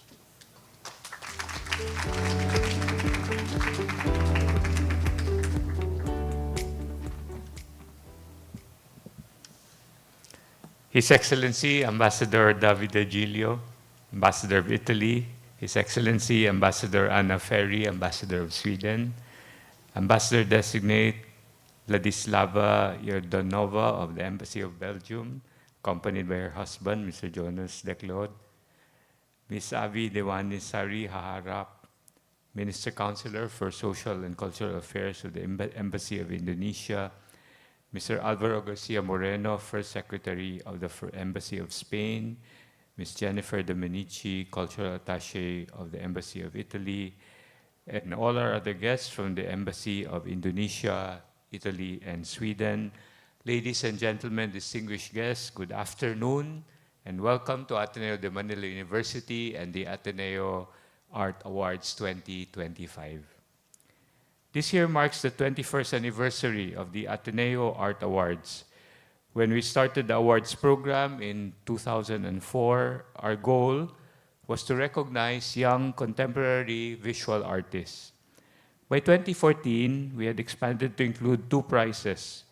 His Excellency Ambassador Davide Giglio, Ambassador of Italy, His Excellency Ambassador Anna Ferry, Ambassador of Sweden, Ambassador-designate Ladislava Yordanova of the Embassy of Belgium, accompanied by her husband, Mr. Jonas Declod, Ms. Avi Dewani Sari Haharap, Minister Counselor for Social and Cultural Affairs of the Embassy of Indonesia, Mr. Alvaro Garcia Moreno, First Secretary of the Embassy of Spain, Ms. Jennifer Domenici, Cultural Attaché of the Embassy of Italy, and all our other guests from the Embassy of Indonesia, Italy, and Sweden. Ladies and gentlemen, distinguished guests, good afternoon, and welcome to Ateneo de Manila University and the Ateneo Art Awards 2025. This year marks the 21st anniversary of the Ateneo Art Awards. When we started the awards program in 2004, our goal was to recognize young contemporary visual artists. By 2014, we had expanded to include 2 prizes,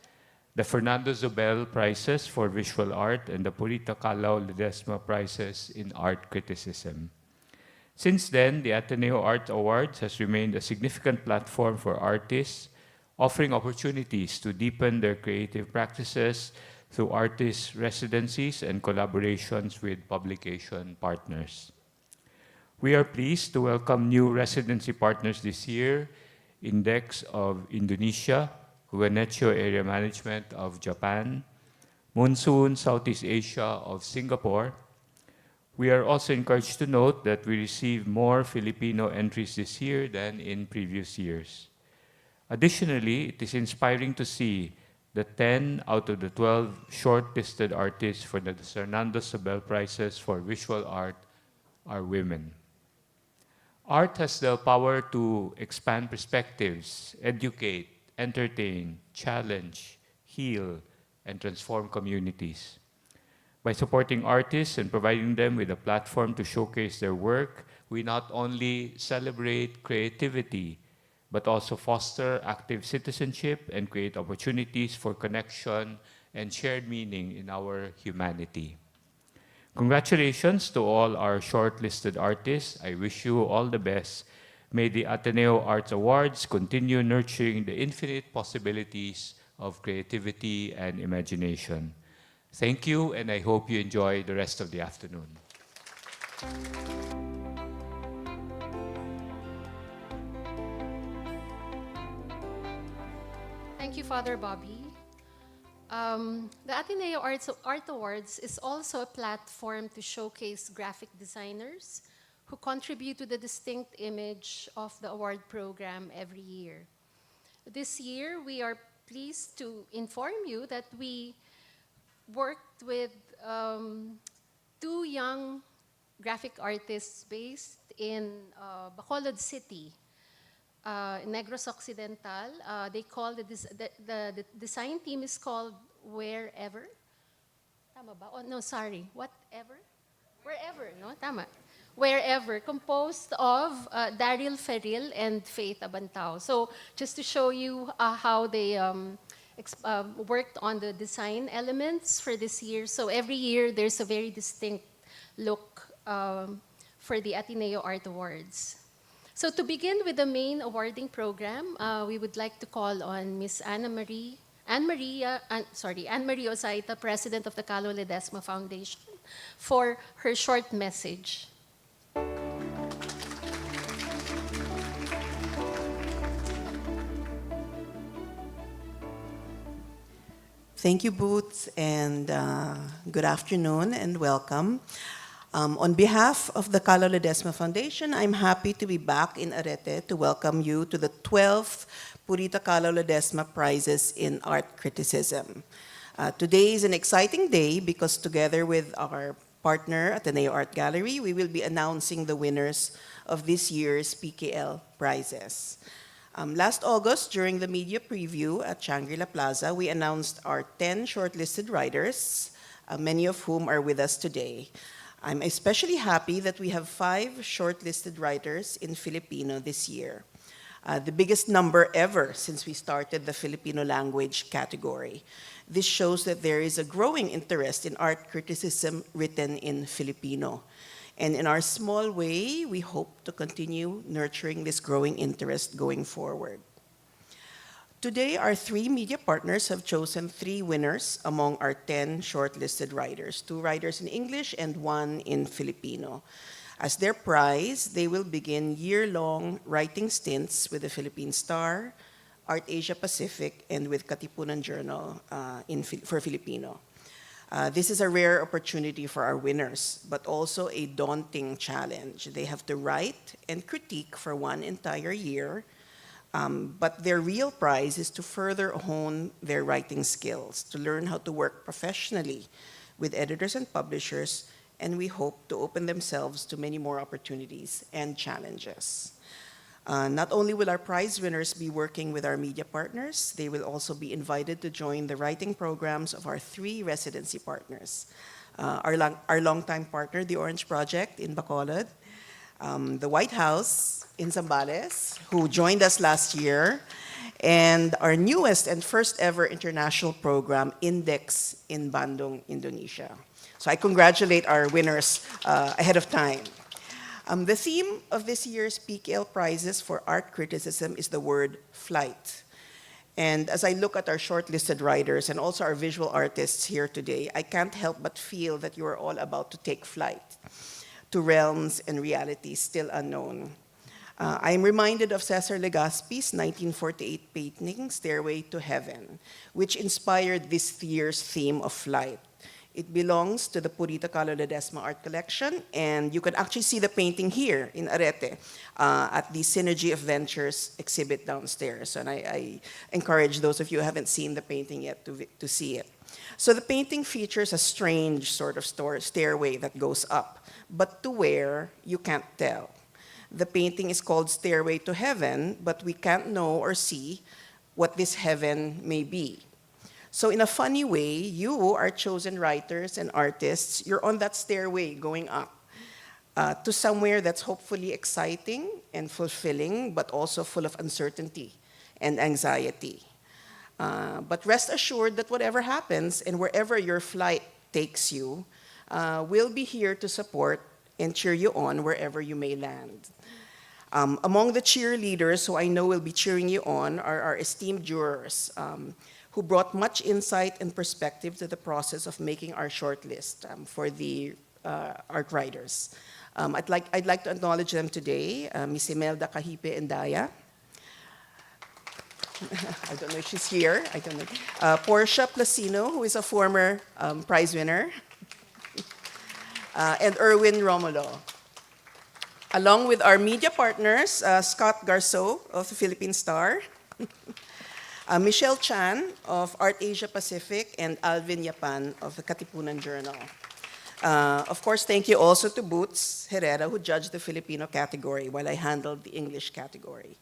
the Fernando Zobel Prizes for Visual Art and the Purita Kalaw-Ledesma Prizes in Art Criticism. Since then, the Ateneo Art Awards has remained a significant platform for artists, offering opportunities to deepen their creative practices through artist residencies and collaborations with publication partners. We are pleased to welcome new residency partners this year, Index of Indonesia, Venetio Area Management of Japan, Monsoon Southeast Asia of Singapore. We are also encouraged to note that we received more Filipino entries this year than in previous years. Additionally, it is inspiring to see that 10 out of the 12 shortlisted artists for the Fernando Zobel Prizes for Visual Art are women. Art has the power to expand perspectives, educate, entertain, challenge, heal, and transform communities. By supporting artists and providing them with a platform to showcase their work, we not only celebrate creativity, but also foster active citizenship and create opportunities for connection and shared meaning in our humanity. Congratulations to all our shortlisted artists. I wish you all the best. May the Ateneo Art Awards continue nurturing the infinite possibilities of creativity and imagination. Thank you, and I hope you enjoy the rest of the afternoon. Thank you, Father Bobby. The Ateneo Art Awards is also a platform to showcase graphic designers who contribute to the distinct image of the award program every year. This year, we are pleased to inform you that we worked with 2 young graphic artists based in Bacolod City, Negros Occidental. They call the design team is called Wherever. Tama ba? Oh, no, sorry. Whatever? Wherever, no? Tama. Wherever, composed of Daryl Ferril and Faith Abantao. So just to show you how they worked on the design elements for this year. So every year, there's a very distinct look for the Ateneo Art Awards. So to begin with the main awarding program, we would like to call on Miss Anne-Marie Osaita, President of the Kalaw-Ledesma Foundation, for her short message. Thank you, Boots, and good afternoon and welcome. On behalf of the Kalaw-Ledesma Foundation, I'm happy to be back in Arete to welcome you to the 12th Purita Kalaw-Ledesma Prizes in Art Criticism. Today is an exciting day because together with our partner, Ateneo Art Gallery, we will be announcing the winners of this year's PKL Prizes. Last August, during the media preview at Shangri-La Plaza, we announced our 10 shortlisted writers, many of whom are with us today. I'm especially happy that we have 5 shortlisted writers in Filipino this year, the biggest number ever since we started the Filipino language category. This shows that there is a growing interest in art criticism written in Filipino. And in our small way, we hope to continue nurturing this growing interest going forward. Today, our 3 media partners have chosen 3 winners among our 10 shortlisted writers, 2 writers in English and 1 in Filipino. As their prize, they will begin year-long writing stints with the Philippine Star, ArtAsiaPacific, and with Katipunan Journal for Filipino. This is a rare opportunity for our winners, but also a daunting challenge. They have to write and critique for one entire year, but their real prize is to further hone their writing skills, to learn how to work professionally with editors and publishers, and we hope to open themselves to many more opportunities and challenges. Not only will our prize winners be working with our media partners, they will also be invited to join the writing programs of our 3 residency partners. Our longtime partner, the Orange Project in Bacolod, the White House in Zambales, who joined us last year, and our newest and first ever international program, Index in Bandung, Indonesia. So I congratulate our winners ahead of time. The theme of this year's PKL Prizes for art criticism is the word flight. And as I look at our shortlisted writers and also our visual artists here today, I can't help but feel that you are all about to take flight to realms and realities still unknown. I am reminded of Cesar Legazpi's 1948 painting, Stairway to Heaven, which inspired this year's theme of flight. It belongs to the Purita Kalaw-Ledesma Art Collection, and you can actually see the painting here in Arete at the Synergy of Ventures exhibit downstairs. And I encourage those of you who haven't seen the painting yet to see it. So the painting features a strange sort of stairway that goes up, but to where you can't tell. The painting is called Stairway to Heaven, but we can't know or see what this heaven may be. So in a funny way, you are chosen writers and artists. You're on that stairway going up to somewhere that's hopefully exciting and fulfilling, but also full of uncertainty and anxiety. But rest assured that whatever happens and wherever your flight takes you, we'll be here to support and cheer you on wherever you may land. Among the cheerleaders who I know will be cheering you on are our esteemed jurors, who brought much insight and perspective to the process of making our shortlist for the art writers. I'd like to acknowledge them today, Ms. Imelda Kahipe Endaya. I don't know if she's here. I don't know. Portia Placino, who is a former prize winner, and Erwin Romulo. Along with our media partners, Scott Garceau of the Philippine Star, Michelle Chan of ArtAsiaPacific, and Alvin Yapan of the Katipunan Journal. Of course, thank you also to Boots Herrera, who judged the Filipino category while I handled the English category.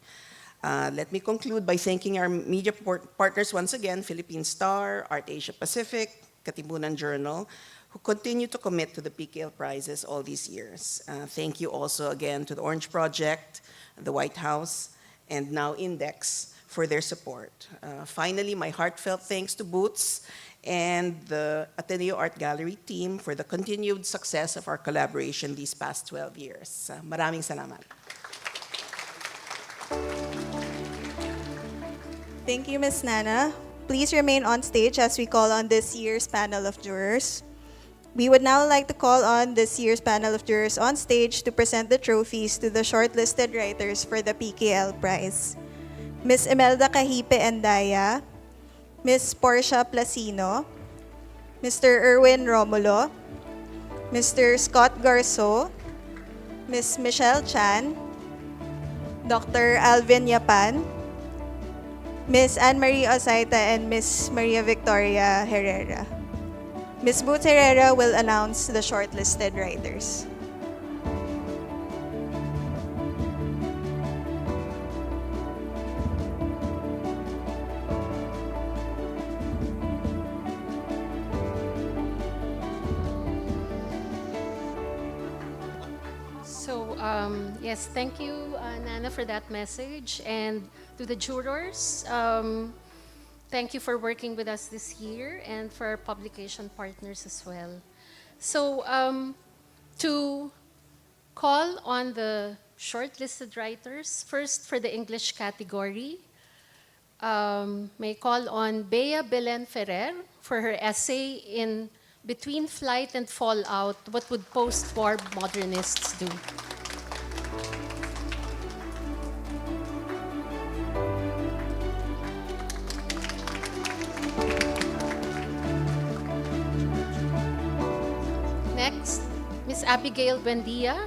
Let me conclude by thanking our media partners once again, Philippine Star, ArtAsiaPacific, Katipunan Journal, who continue to commit to the PKL Prizes all these years. Thank you also again to the Orange Project, the White House, and now Index for their support. Finally, my heartfelt thanks to Boots and the Ateneo Art Gallery team for the continued success of our collaboration these past 12 years. Maraming salamat. Thank you, Ms. Nana. Please remain on stage as we call on this year's panel of jurors. We would now like to call on this year's panel of jurors on stage to present the trophies to the shortlisted writers for the PKL Prize. Ms. Imelda Kahipe Endaya, Ms. Portia Placino, Mr. Erwin Romulo, Mr. Scott Garceau, Ms. Michelle Chan, Dr. Alvin Yapan, Ms. Anne-Marie Osaita, and Ms. Maria Victoria Herrera. Ms. Boots Herrera will announce the shortlisted writers. So, yes, thank you, Nana, for that message. And to the jurors, thank you for working with us this year and for our publication partners as well. So, to call on the shortlisted writers, first for the English category, may call on Bea Belen-Ferrer for her essay in Between Flight and Fallout, What Would Post-War Modernists Do? Next, Ms. Abigail Buendia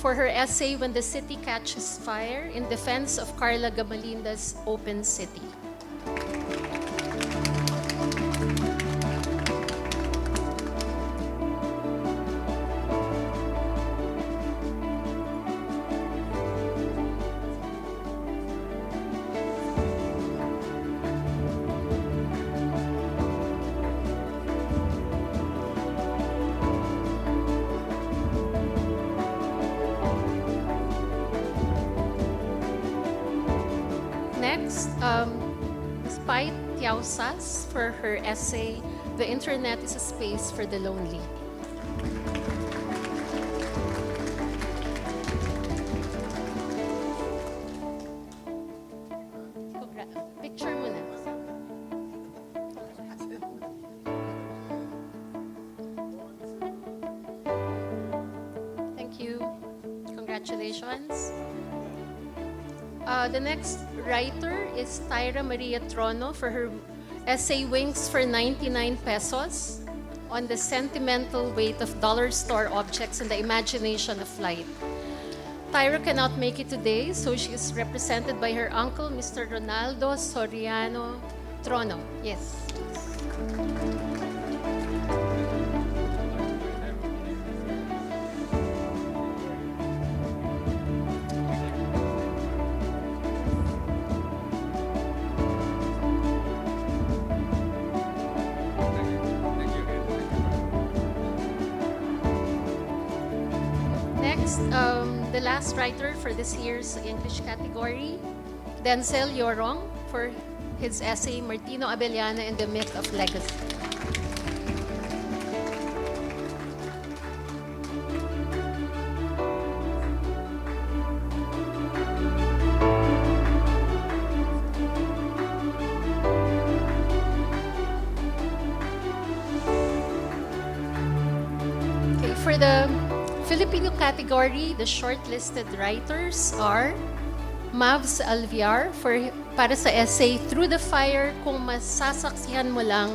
for her essay When the City Catches Fire in defense of Carla Gamalinda's Open City. Next, Ms. Tiausas for her essay, The Internet is a Space for the Lonely. Picture mo na. Thank you. Congratulations. The next writer is Tyra Maria Trono for her essay Wings for 99 pesos on the sentimental weight of dollar store objects and the imagination of flight. Tyra cannot make it today, so she is represented by her uncle, Mr. Ronaldo Soriano Trono. Yes. Next, the last writer for this year's English category, Denzel Yorong for his essay Martino Abellana and the Myth of Legacy. Okay, for the Filipino category, the shortlisted writers are Mavs Alviar para sa essay Through the Fire, kung masasaksihan mo lang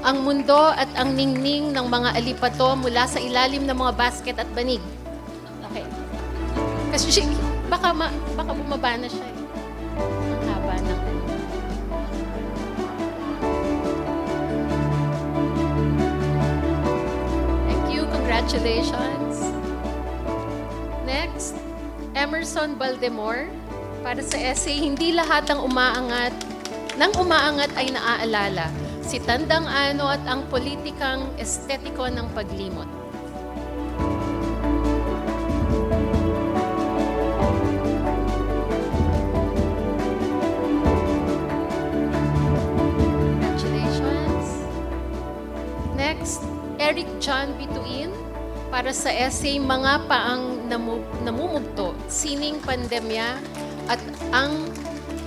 ang mundo at ang ningning ng mga alipato mula sa ilalim ng mga basket at banig. Okay. Kasi baka bumaba na siya eh. Ang haba ng Thank you. Congratulations. Next, Emerson Baldemor para sa essay Hindi lahat ng umaangat ay naaalala. Si Tandang Ano at ang politikang estetiko ng paglimot. Congratulations. Next, Eric John Bituin para sa essay Mga Paang Namumugto, Sining Pandemya at ang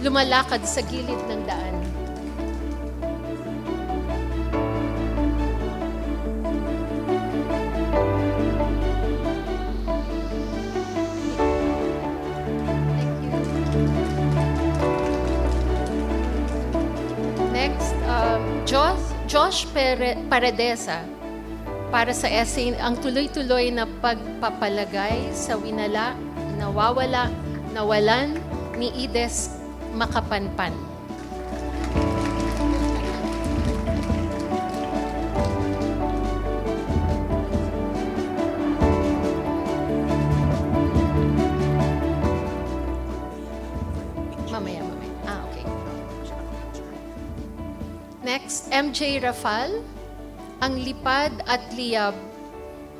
Lumalakad sa Gilid ng Daan. Thank you. Next, Josh Paredesa para sa essay Ang Tuloy-Tuloy na Pagpapalagay sa Winala, Nawawala, Nawalan ni Ides Makapanpan. Mamaya. Okay. Next, MJ Rafal, Ang Lipad at Liyab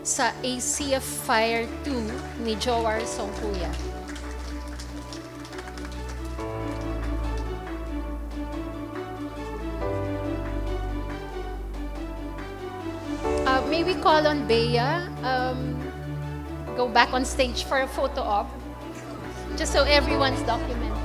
sa A Sea of Fire 2 ni Jowar Songkuya. May we call on Bea, go back on stage for a photo op, just so everyone's documented.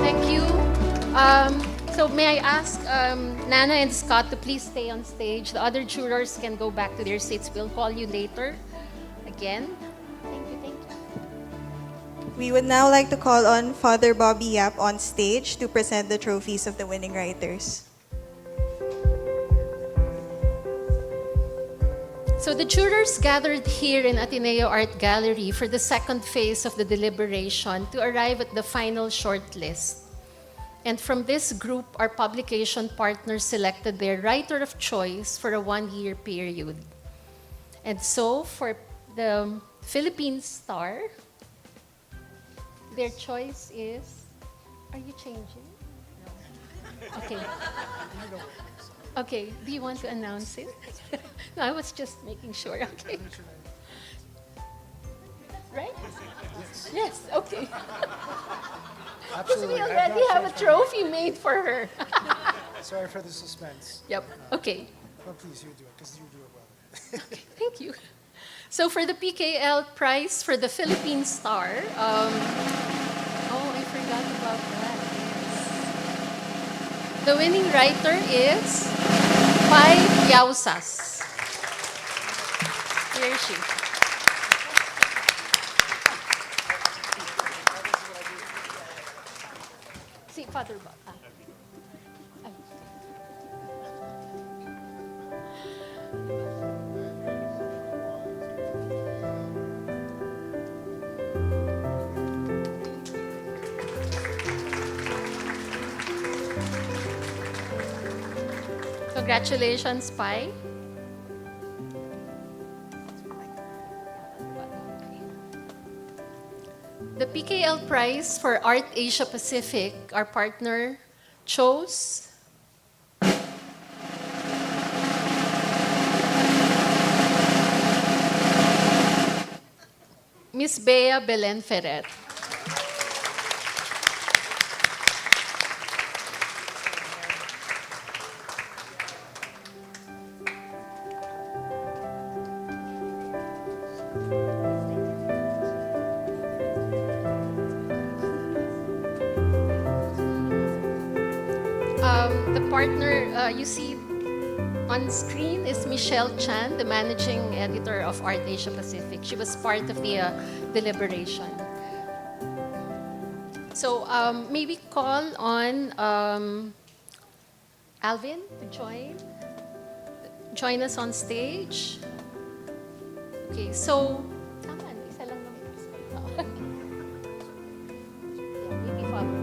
Thank you. So may I ask Nana and Scott to please stay on stage. The other jurors can go back to their seats. We'll call you later. Again. Thank you. We would now like to call on Father Bobby Yap on stage to present the trophies of the winning writers. So the jurors gathered here in Ateneo Art Gallery for the second phase of the deliberation to arrive at the final shortlist. And from this group, our publication partners selected their writer of choice for a one-year period. And so for the Philippine Star, their choice is, are you changing? Okay. Okay, do you want to announce it? No, I was just making sure, okay. Right? Yes, okay. Because we already have a trophy made for her. Sorry for the suspense. Yep, okay. Well, please, you do it, because you do it well. Okay, thank you. So for the PKL Prize for the Philippine Star, I forgot about that. Yes. The winning writer is Tiausas. Where is she? See, Father Bob. Congratulations, Pai. The PKL Prize for ArtAsiaPacific, our partner, chose Miss Bea Belen-Ferrer. The partner you see on screen is Michelle Chan, the managing editor of ArtAsiaPacific. She was part of the deliberation. So maybe call on Alvin to join us on stage. Okay, so isa lang naman. Maybe follow.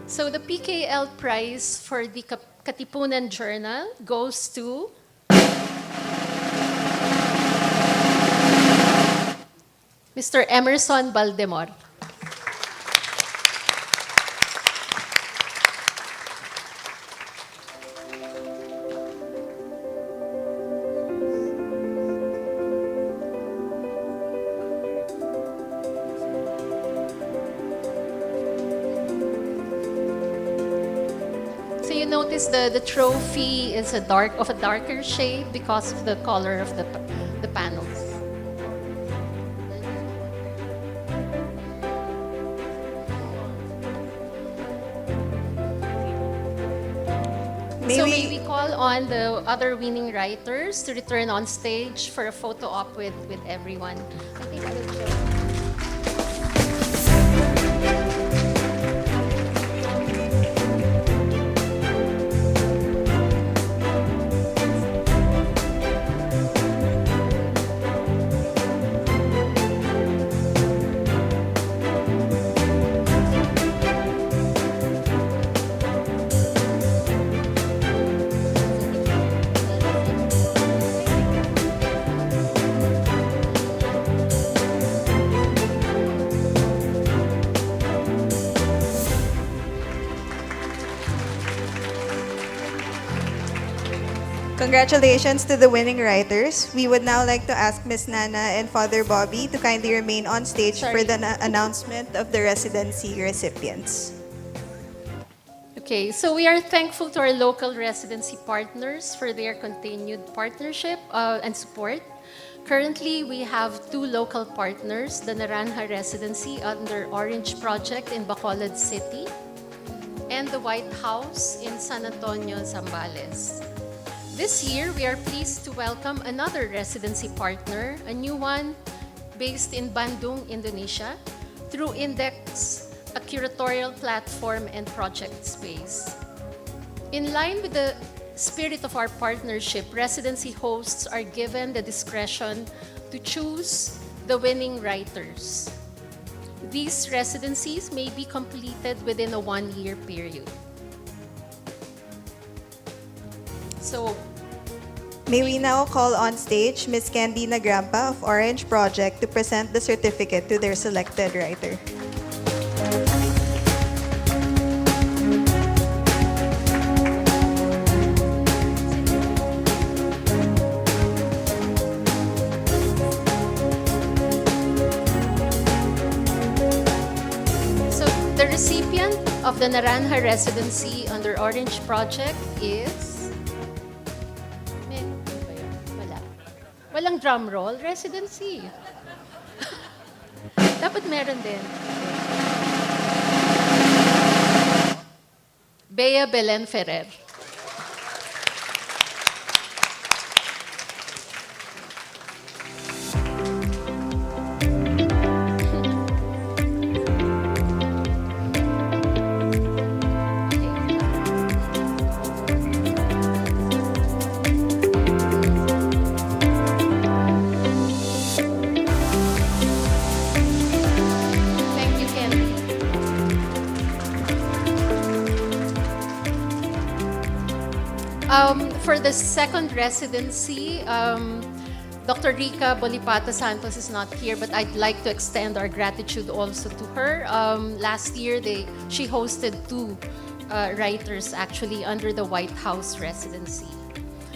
So the PKL Prize for the Katipunan Journal goes to Mr. Emerson Baldemor. Notice the trophy is a darker shade because of the color of the panels. So may we call on the other winning writers to return on stage for a photo op with everyone. I think I will join. Congratulations to the winning writers. We would now like to ask Ms. Nana and Father Bobby to kindly remain on stage for the announcement of the residency recipients. Okay, so we are thankful to our local residency partners for their continued partnership and support. Currently, we have 2 local partners, the Naranja Residency under Orange Project in Bacolod City and the White House in San Antonio, Zambales. This year, we are pleased to welcome another residency partner, a new one, based in Bandung, Indonesia, through Index, a curatorial platform and project space. In line with the spirit of our partnership, residency hosts are given the discretion to choose the winning writers. These residencies may be completed within a one-year period. So, May we now call on stage Ms. Candy Nagrampa of Orange Project to present the certificate to their selected writer. So the recipient of the Naranja Residency under Orange Project is... Walang drum roll, residency. Dapat meron din. Belen-Ferrer. Thank you, Candy. For the second residency, Dr. Rica Bolipata Santos is not here, but I'd like to extend our gratitude also to her. Last year, she hosted two writers actually under the White House residency.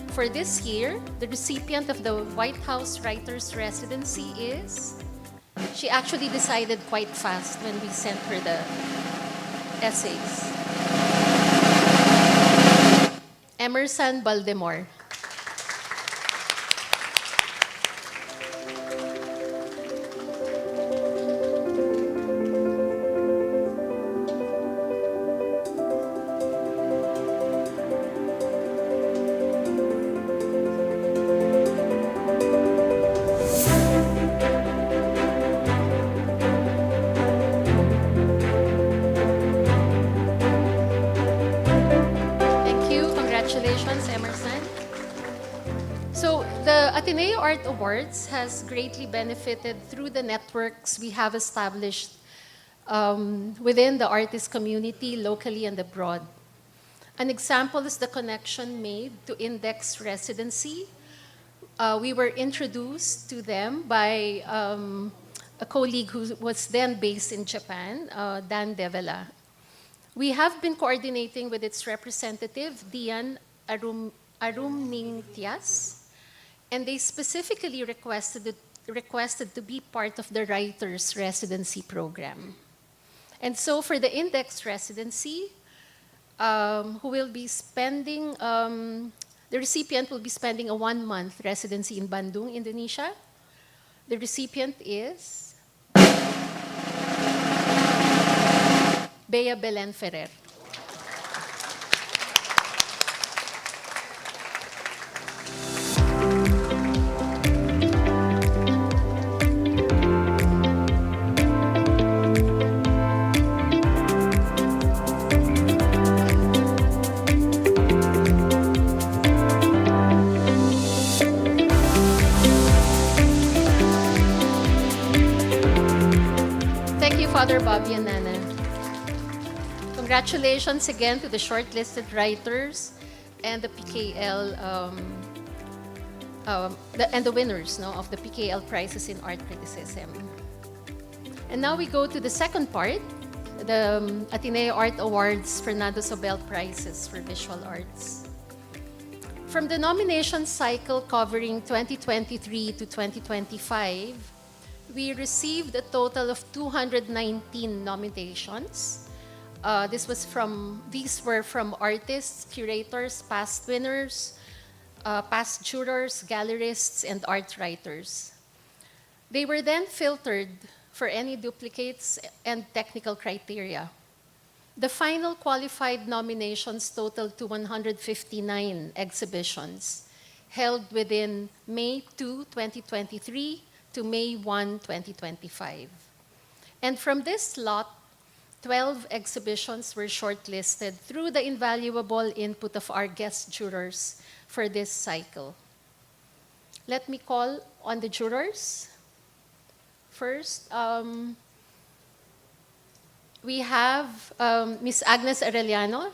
For this year, the recipient of the White House Writers Residency is... She actually decided quite fast when we sent her the essays. Emerson Baldemore. Thank you. Congratulations, Emerson. So the Ateneo Art Awards has greatly benefited through the networks we have established within the artist community, locally and abroad. An example is the connection made to Index Residency. We were introduced to them by a colleague who was then based in Japan, Dan Devela. We have been coordinating with its representative, Dian Arumning-Tias, and they specifically requested to be part of the Writers Residency program. And so for the Index Residency, who will be spending, the recipient will be spending a 1-month residency in Bandung, Indonesia. The recipient is Belen-Ferrer. Thank you, Father Bobby and Nana. Congratulations again to the shortlisted writers and the PKL and the winners of the PKL Prizes in Art Criticism. And now we go to the second part, the Ateneo Art Awards Fernando Sobel Prizes for Visual Arts. From the nomination cycle covering 2023 to 2025, we received a total of 219 nominations. These were from artists, curators, past winners, past jurors, gallerists, and art writers. They were then filtered for any duplicates and technical criteria. The final qualified nominations totaled to 159 exhibitions held within May 2, 2023 to May 1, 2025. And from this lot, 12 exhibitions were shortlisted through the invaluable input of our guest jurors for this cycle. Let me call on the jurors. First, we have Ms. Agnes Arellano,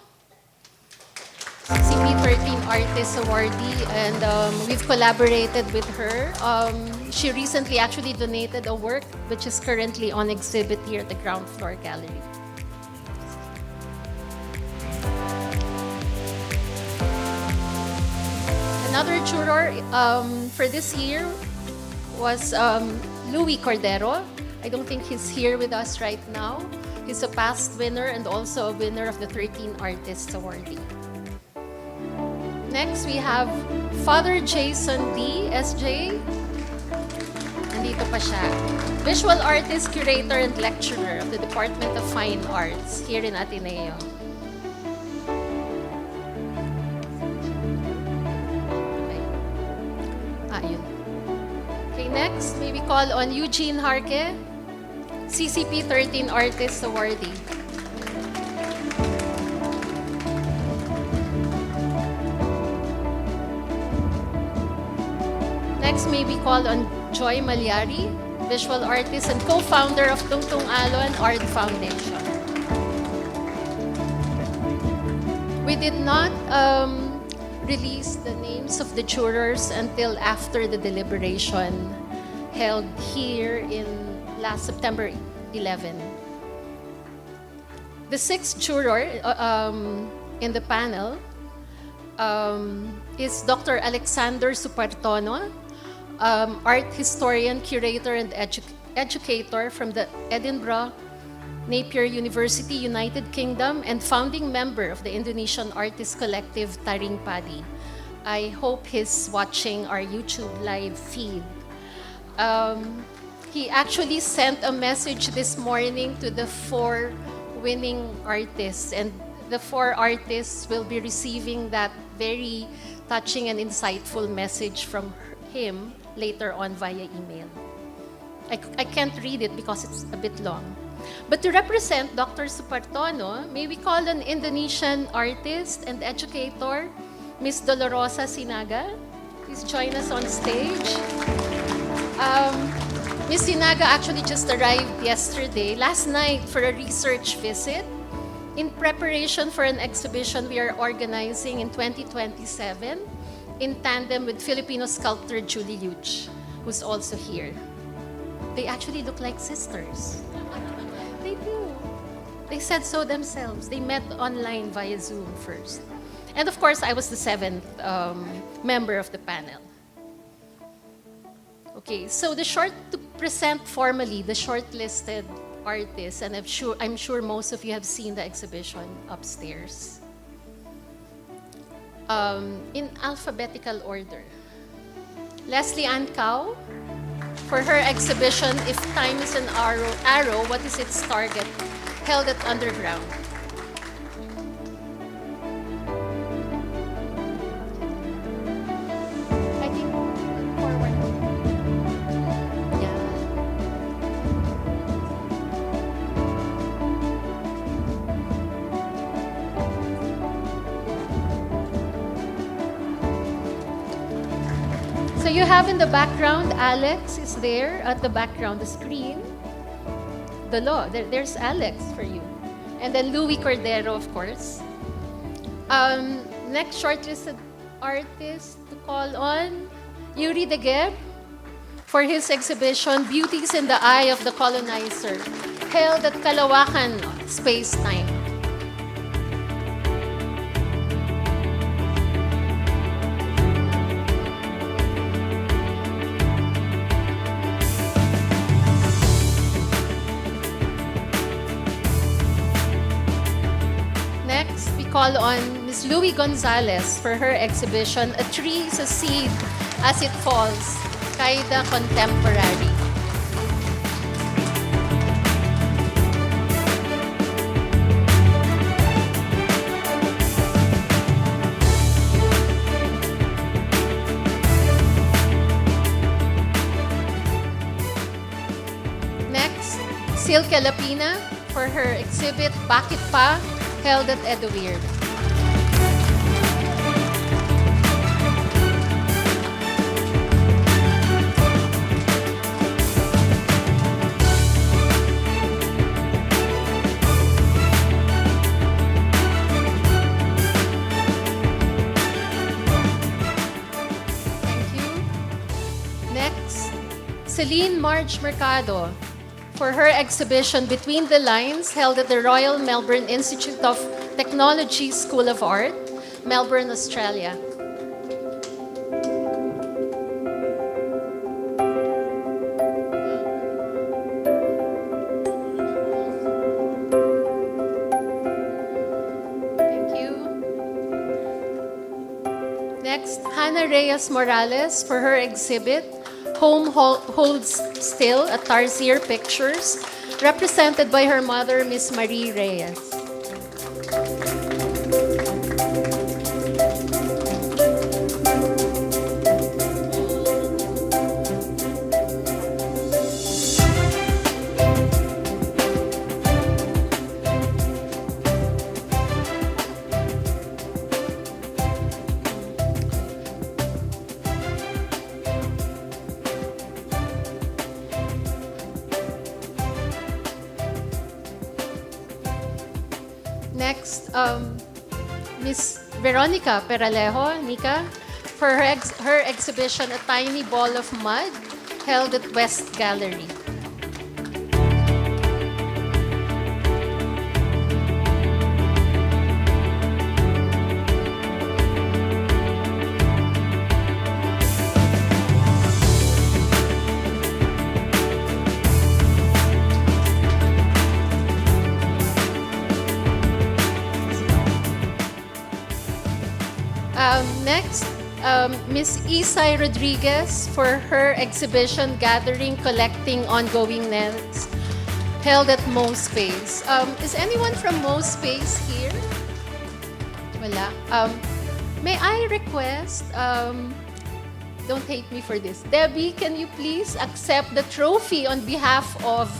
CP13 Artist Awardee, and we've collaborated with her. She recently actually donated a work which is currently on exhibit here at the ground floor gallery. Another juror for this year was Louis Cordero. I don't think he's here with us right now. He's a past winner and also a winner of the 13 Artists Awardee. Next, we have Father Jason D. SJ. Nandito pa siya. Visual artist, curator, and lecturer of the Department of Fine Arts here in Ateneo. Yun. Okay, next, may we call on Eugene Harke, CCP 13 Artist Awardee. Next, may we call on Joy Malyari, visual artist and co-founder of Tungtung Alon Art Foundation. We did not release the names of the jurors until after the deliberation held here in last September 11. The sixth juror in the panel is Dr. Alexander Supartono, art historian, curator, and educator from the Edinburgh Napier University, United Kingdom, and founding member of the Indonesian artist collective Taring Padi. I hope he's watching our YouTube live feed. He actually sent a message this morning to the 4 winning artists, and the 4 artists will be receiving that very touching and insightful message from him later on via email. I can't read it because it's a bit long. But to represent Dr. Supartono, may we call an Indonesian artist and educator, Ms. Dolorosa Sinaga. Please join us on stage. Ms. Sinaga actually just arrived last night, for a research visit in preparation for an exhibition we are organizing in 2027 in tandem with Filipino sculptor Julie Luch, who's also here. They actually look like sisters. They do. They said so themselves. They met online via Zoom first. And of course, I was the 7th member of the panel. Okay, so to present formally the shortlisted artists, and I'm sure most of you have seen the exhibition upstairs. In alphabetical order. Leslie Ann Cao, for her exhibition, If Time is an Arrow, What is its Target? Held at Underground. I think forward. Yeah. So you have in the background, Alex is there at the background, the screen. There's Alex for you. And then Louis Cordero, of course. Next shortlisted artist to call on, Yuri Degeb, for his exhibition, Beauties in the Eye of the Colonizer, held at Kalawakan Space Time. Call on Ms. Louie Gonzalez for her exhibition, A Tree is a Seed as It Falls, Kaida Contemporary. Silke Lapina for her exhibit Bakit Pa? Held at Eduweird. Celine Marge Mercado for her exhibition Between the Lines held at the Royal Melbourne Institute of Technology School of Art, Melbourne, Australia. Thank you. Next, Hannah Reyes Morales for her exhibit Home Holds Still at Tarsier Pictures, represented by her mother, Miss Marie Reyes. Next, Miss Veronica Peralejo, Nika, for her exhibition A Tiny Ball of Mud, held at West Gallery. Next, Miss Isay Rodriguez for her exhibition Gathering, Collecting, Ongoing Nets, held at Mo Space. Is anyone from Mo Space here? Wala. May I request, don't hate me for this, Debbie, can you please accept the trophy on behalf of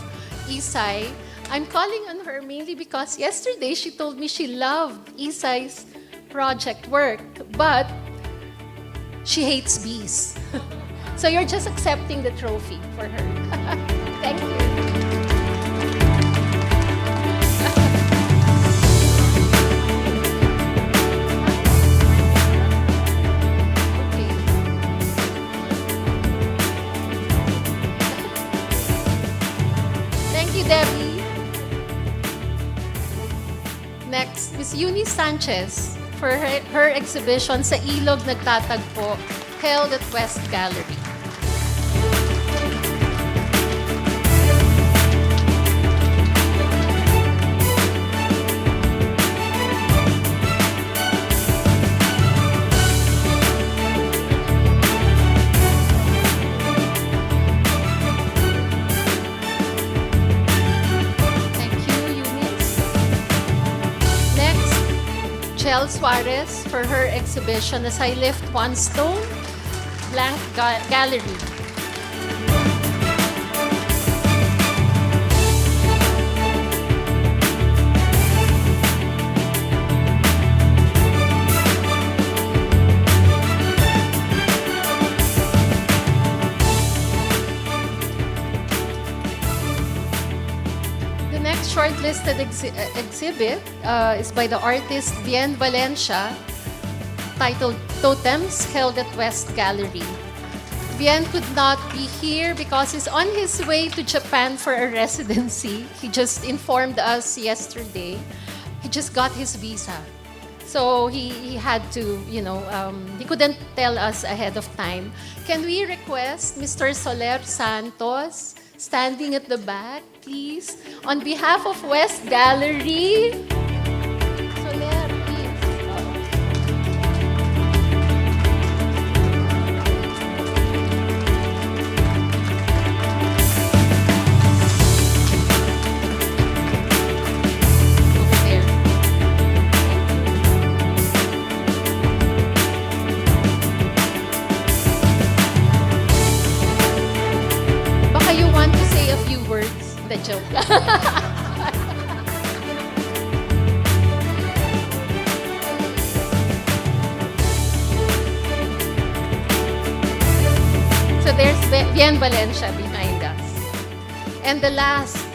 Isay? I'm calling on her mainly because yesterday she told me she loved Isay's project work, but she hates bees. So you're just accepting the trophy for her. Thank you. Okay. Thank you, Debbie. Next, Miss Eunice Sanchez for her exhibition Sa Ilog Nagtatagpo, held at West Gallery. Suarez for her exhibition As I Lift One Stone, Blank Gallery. The next shortlisted exhibit is by the artist Bien Valencia, titled Totems, held at West Gallery. Bien could not be here because he's on his way to Japan for a residency. He just informed us yesterday. He just got his visa. So he had to, he couldn't tell us ahead of time. Can we request Mr. Soler Santos, standing at the back, please, on behalf of West Gallery? Soler, please. Over there. Baka you want to say a few words. The joke. So there's Bien Valencia behind us. And the last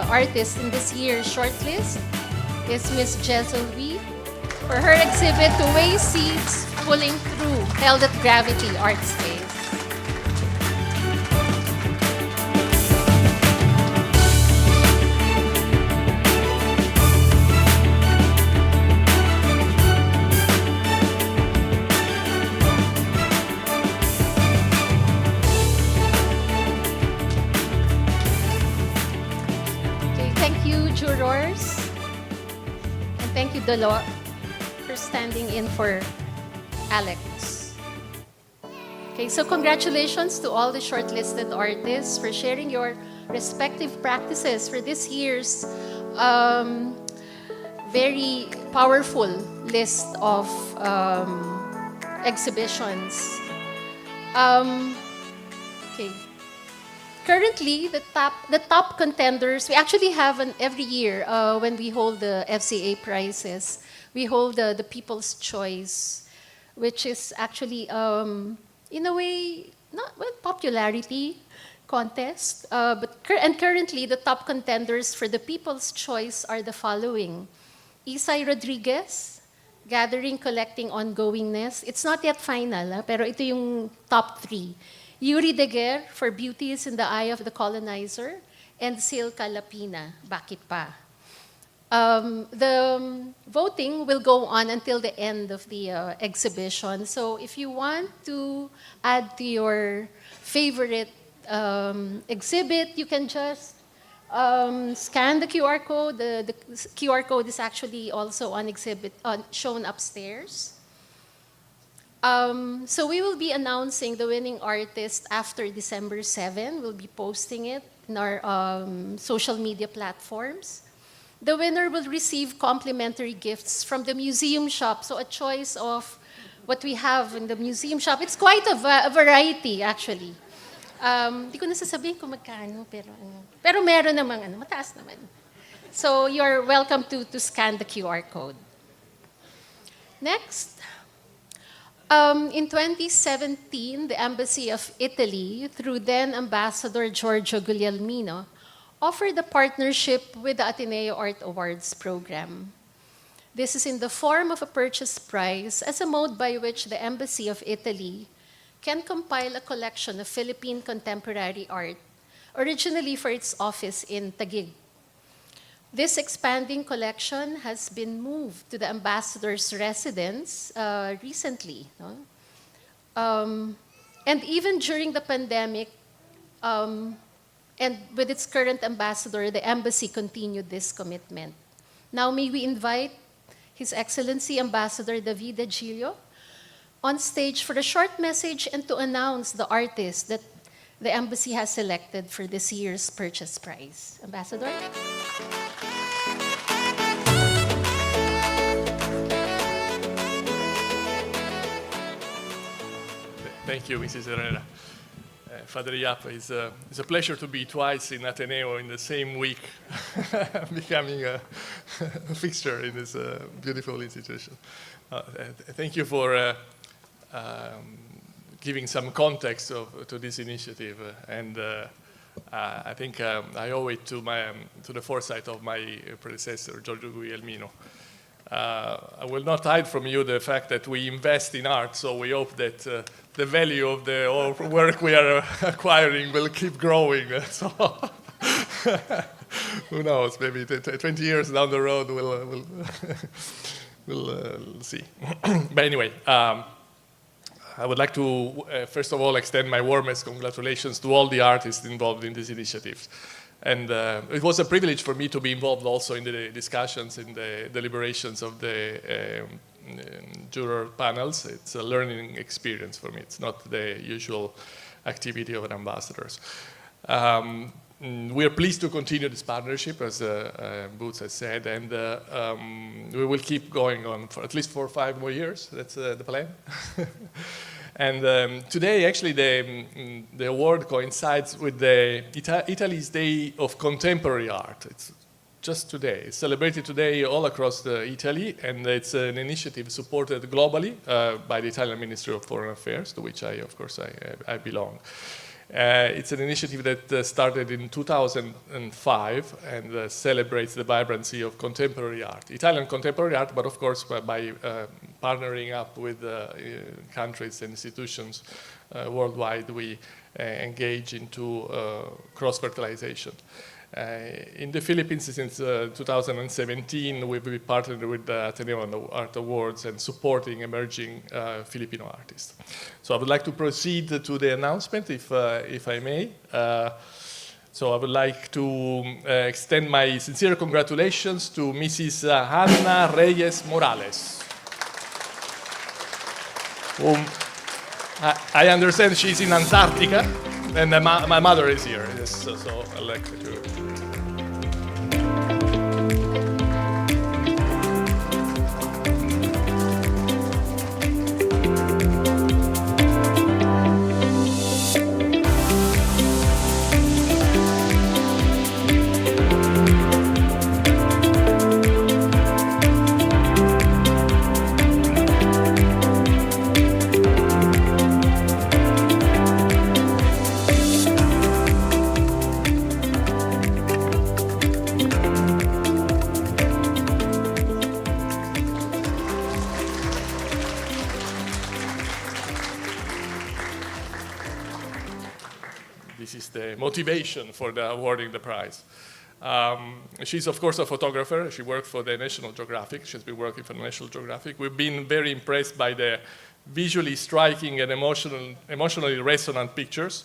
artist in this year's shortlist is Miss Jessel Wee for her exhibit To Weigh Seeds Pulling Through, held at Gravity Art Space. Jurors, and thank you, Dolo, for standing in for Alex. Okay, so congratulations to all the shortlisted artists for sharing your respective practices for this year's very powerful list of exhibitions. Okay. Currently, the top contenders, we actually have every year when we hold the FCA prizes, we hold the People's Choice, which is actually, in a way, not popularity contest. And currently, the top contenders for the People's Choice are the following: Isay Rodriguez, Gathering, Collecting, Ongoingness. It's not yet final, pero ito yung top 3. Yuri Deguer for Beauty is in the Eye of the Colonizer, and Sil Calapina, Bakit Pa? The voting will go on until the end of the exhibition. So if you want to add to your favorite exhibit, you can just scan the QR code. The QR code is actually also on exhibit, shown upstairs. So we will be announcing the winning artist after December 7. We'll be posting it in our social media platforms. The winner will receive complimentary gifts from the museum shop. So a choice of what we have in the museum shop. It's quite a variety, actually. Di ko nasasabihin kung magkano, pero meron namang mataas naman. So you're welcome to scan the QR code. Next. In 2017, the Embassy of Italy, through then Ambassador Giorgio Guglielmino, offered a partnership with the Ateneo Art Awards program. This is in the form of a purchase prize as a mode by which the Embassy of Italy can compile a collection of Philippine contemporary art, originally for its office in Taguig. This expanding collection has been moved to the ambassador's residence recently. No? And even during the pandemic, and with its current ambassador, the embassy continued this commitment. Now may we invite His Excellency Ambassador David Gilio on stage for a short message and to announce the artist that the embassy has selected for this year's purchase prize. Ambassador? Thank you, Mrs. Herrera. Father Yapa, it's a pleasure to be twice in Ateneo in the same week, becoming a fixture in this beautiful institution. Thank you for giving some context to this initiative, and I think I owe it to the foresight of my predecessor, Giorgio Guglielmino. I will not hide from you the fact that we invest in art, so we hope that the value of the work we are acquiring will keep growing. So who knows, maybe 20 years down the road we'll see. But anyway, I would like to, first of all, extend my warmest congratulations to all the artists involved in this initiative. And it was a privilege for me to be involved also in the discussions, in the deliberations of the juror panels. It's a learning experience for me. It's not the usual activity of an ambassadors. We are pleased to continue this partnership, as Boots has said, and we will keep going on for at least 4 or 5 more years. That's the plan. And today, actually, the award coincides with the Italy's Day of Contemporary Art. It's just today. It's celebrated today all across Italy, and it's an initiative supported globally by the Italian Ministry of Foreign Affairs, to which of course, I belong. It's an initiative that started in 2005 and celebrates the vibrancy of contemporary art, Italian contemporary art, but of course by partnering up with countries and institutions worldwide, we engage into cross-fertilization. In the Philippines, since 2017, we've partnered with the Ateneo Art Awards and supporting emerging Filipino artists. So I would like to proceed to the announcement, if I may. So I would like to extend my sincere congratulations to Mrs. Hanna Reyes Morales, whom I understand she's in Antarctica, and my mother is here. Yes, so I'd like to. This is the motivation for awarding the prize. She's, of course, a photographer. She worked for the National Geographic. She's been working for the National Geographic. We've been very impressed by the visually striking and emotionally resonant pictures.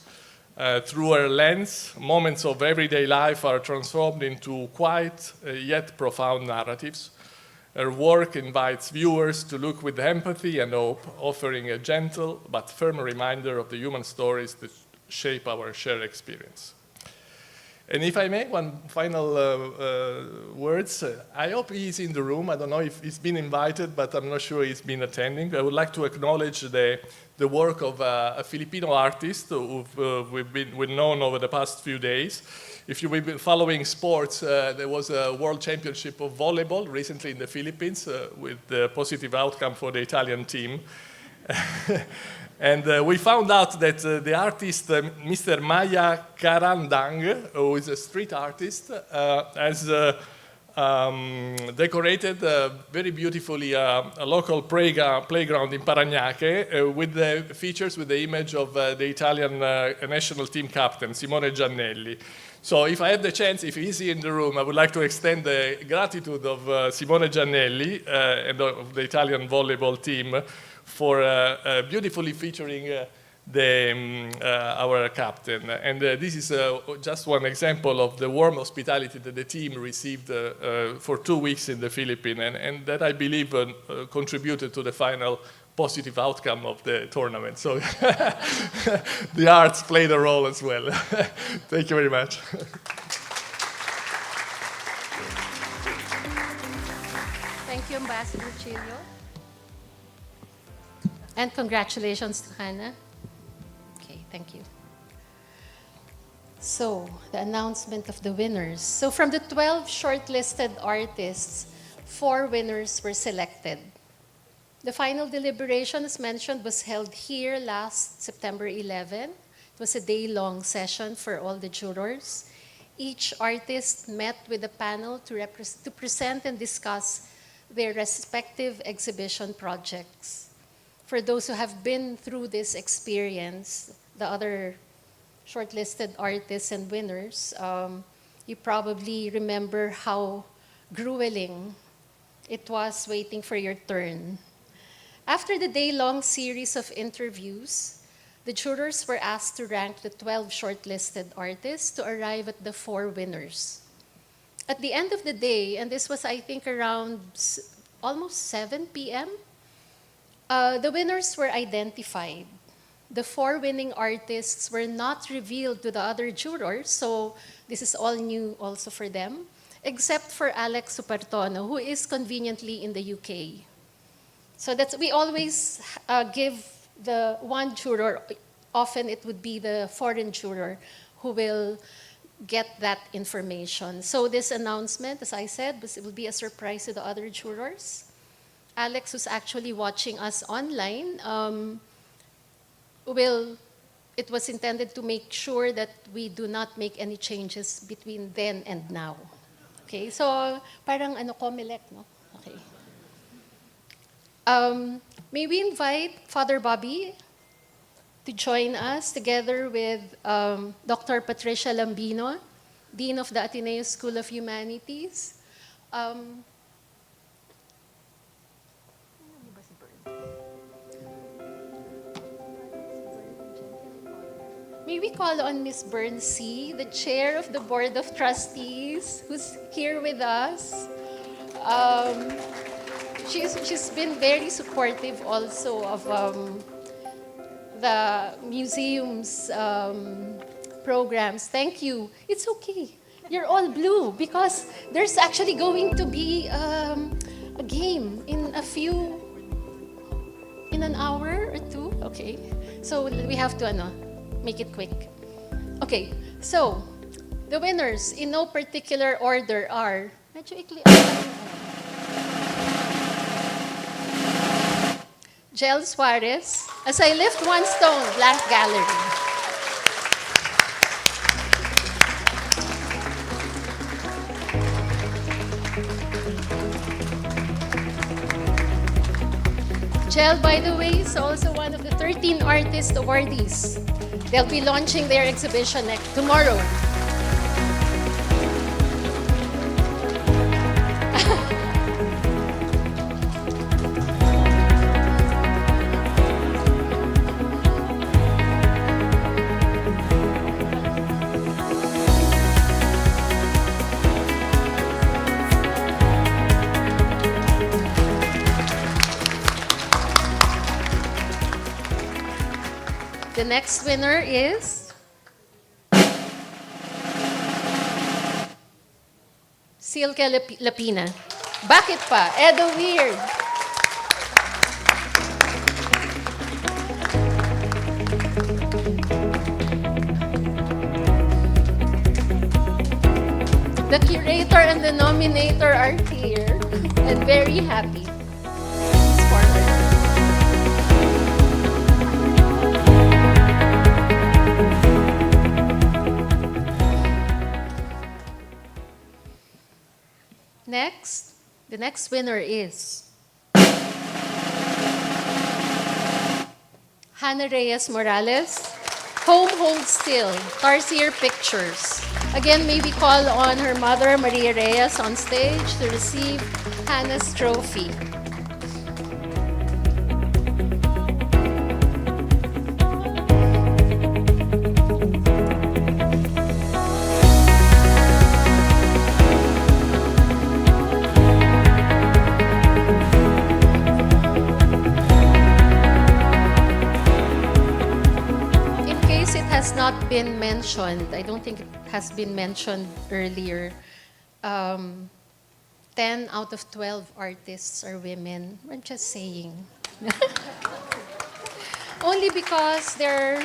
Through her lens, moments of everyday life are transformed into quiet yet profound narratives. Her work invites viewers to look with empathy and hope, offering a gentle but firm reminder of the human stories that shape our shared experience. And if I may, one final words. I hope he's in the room. I don't know if he's been invited, but I'm not sure he's been attending. I would like to acknowledge the work of a Filipino artist who we've known over the past few days. If you've been following sports, there was a World Championship of Volleyball recently in the Philippines with the positive outcome for the Italian team. And we found out that the artist, Mr. Maya Karandang, who is a street artist, has decorated very beautifully a local playground in Parañaque with the features with the image of the Italian national team captain, Simone Giannelli. So if I have the chance, if he's in the room, I would like to extend the gratitude of Simone Giannelli and of the Italian volleyball team for beautifully featuring our captain. And this is just one example of the warm hospitality that the team received for 2 weeks in the Philippines, and that I believe contributed to the final positive outcome of the tournament. So the arts played a role as well. Thank you very much. Thank you, Ambassador Chilio. And congratulations to Hannah. Okay, thank you. So, the announcement of the winners. So, from the 12 shortlisted artists, 4 winners were selected. The final deliberation, as mentioned, was held here last September 11. It was a day-long session for all the jurors. Each artist met with a panel to present and discuss their respective exhibition projects. For those who have been through this experience, the other shortlisted artists and winners, you probably remember how grueling it was waiting for your turn. After the day-long series of interviews, the jurors were asked to rank the 12 shortlisted artists to arrive at the 4 winners. At the end of the day, and this was, I think, around almost 7 p.m., the winners were identified. The 4 winning artists were not revealed to the other jurors, so this is all new also for them, except for Alex Supertono, who is conveniently in the UK. So we always give the one juror, often it would be the foreign juror, who will get that information. So this announcement, as I said, it will be a surprise to the other jurors. Alex, who's actually watching us online, it was intended to make sure that we do not make any changes between then and now. Okay, so parang Comelec, no? Okay. May we invite Father Bobby to join us together with Dr. Patricia Lambino, Dean of the Ateneo School of Humanities. May we call on Ms. Berncy, the chair of the Board of Trustees, who's here with us. She's been very supportive also of the museum's programs. Thank you. It's okay. You're all blue because there's actually going to be a game in an hour or two. Okay. So we have to make it quick. Okay. So the winners in no particular order are Jel Suarez, As I Lift One Stone, Blank Gallery. Jel, by the way, is also one of the 13 artist awardees. They'll be launching their exhibition tomorrow. The next winner is Silke Lapina. Bakit pa? Edo Weird. The curator and the nominator are here and very happy. Next, the next winner is Hannah Reyes Morales, Home Hold Still, Tarsier Pictures. Again, may we call on her mother, Maria Reyes, on stage to receive Hannah's trophy. Not been mentioned. I don't think it has been mentioned earlier. 10 out of 12 artists are women. I'm just saying. Only because there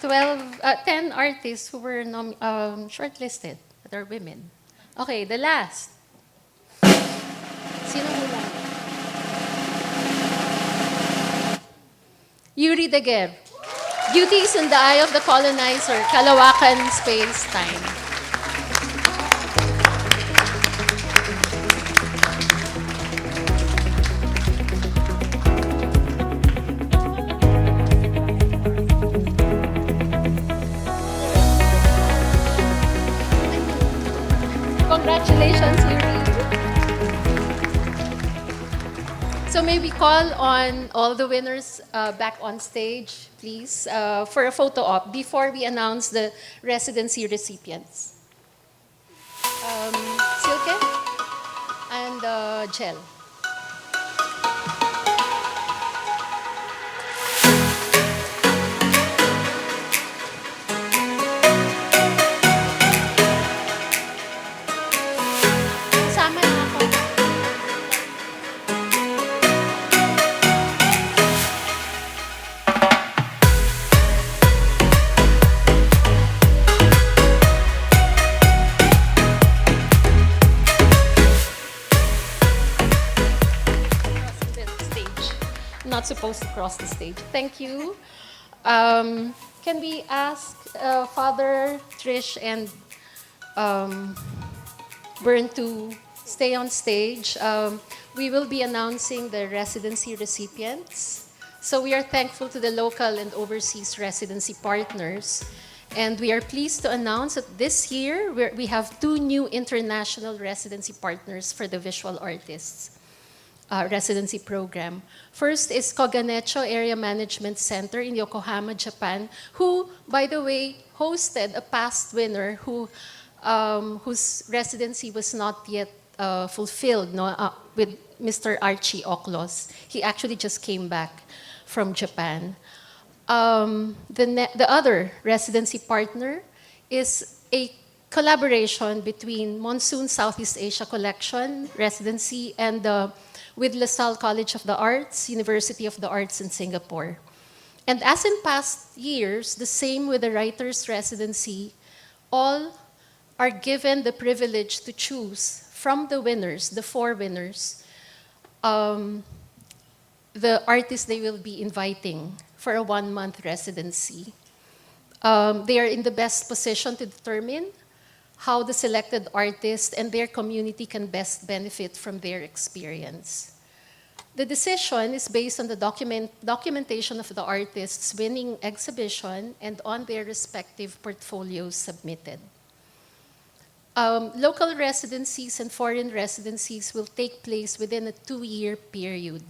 are 10 artists who were shortlisted that are women. Okay, the last. Sino hula? Yuri Daguerre. Beauties in the Eye of the Colonizer, Kalawakan Space-Time. Congratulations, Yuri. So may we call on all the winners back on stage, please, for a photo op before we announce the residency recipients. Silke and Jel. Kasama na ako. not supposed to cross the stage. Thank you. Can we ask Father Trish and Bern to stay on stage? We will be announcing the residency recipients. So we are thankful to the local and overseas residency partners. And we are pleased to announce that this year we have 2 new international residency partners for the visual artists residency program. First is Koganecho Area Management Center in Yokohama, Japan, who, by the way, hosted a past winner whose residency was not yet fulfilled with Mr. Archie Oklos. He actually just came back from Japan. The other residency partner is a collaboration between Monsoon Southeast Asia Collection Residency and with LaSalle College of the Arts, University of the Arts in Singapore. And as in past years, the same with the Writers' Residency, all are given the privilege to choose from the winners, the 4 winners, the artists they will be inviting for a 1-month residency. They are in the best position to determine how the selected artist and their community can best benefit from their experience. The decision is based on the documentation of the artist's winning exhibition and on their respective portfolios submitted. Local residencies and foreign residencies will take place within a 2-year period.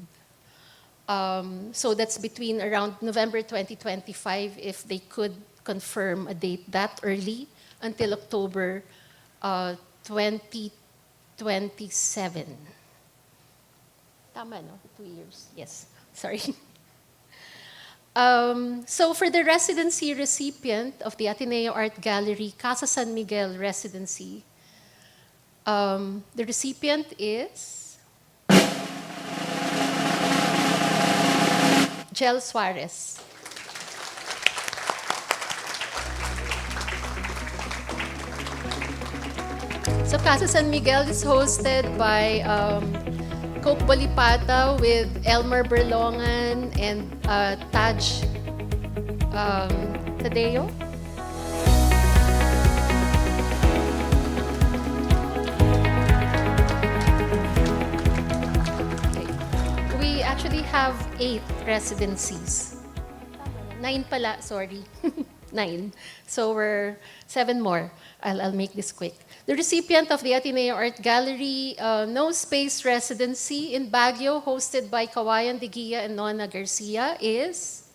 So that's between around November 2025, if they could confirm a date that early, until October 2027. Tama, no? 2 years. Yes. Sorry. So for the residency recipient of the Ateneo Art Gallery Casa San Miguel residency, the recipient is Jel Suarez. So Casa San Miguel is hosted by Coke Bolipata with Elmer Berlongan and Taj Tadeo. Okay. We actually have 8 residencies. 9 pala, sorry. 9. So we're 7 more. I'll make this quick. The recipient of the Ateneo Art Gallery No Space Residency in Baguio, hosted by Kawayan de Guia and Nona Garcia, is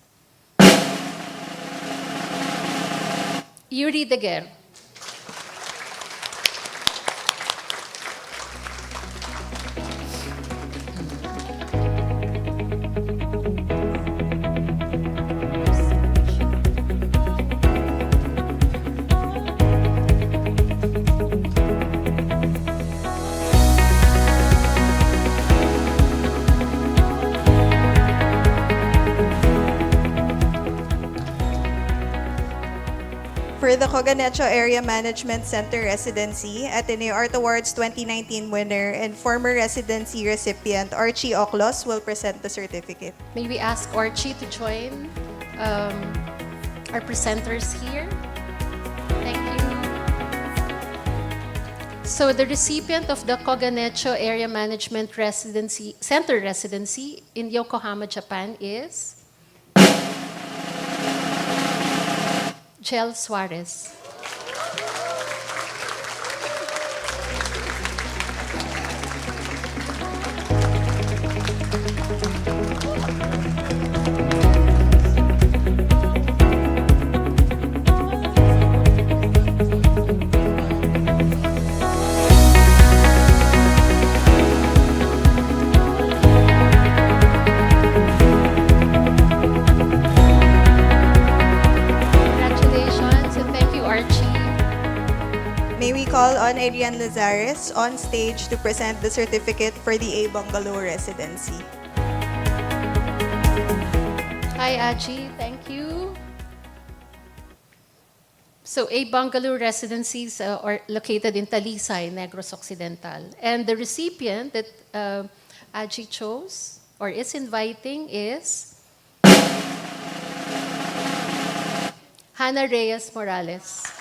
Yuri Deguer. For the Koganecho Area Management Center Residency, Ateneo Art Awards 2019 winner and former residency recipient Archie Oklos will present the certificate. May we ask Archie to join our presenters here? Thank you. So the recipient of the Koganecho Area Management Center Residency in Yokohama, Japan is Jel Suarez. Call on Adrian Lazares on stage to present the certificate for the A Bungalow residency. Hi, Aji. Thank you. So, A Bungalow residencies are located in Talisay, Negros Occidental. And the recipient that Aji chose or is inviting is Hannah Reyes Morales.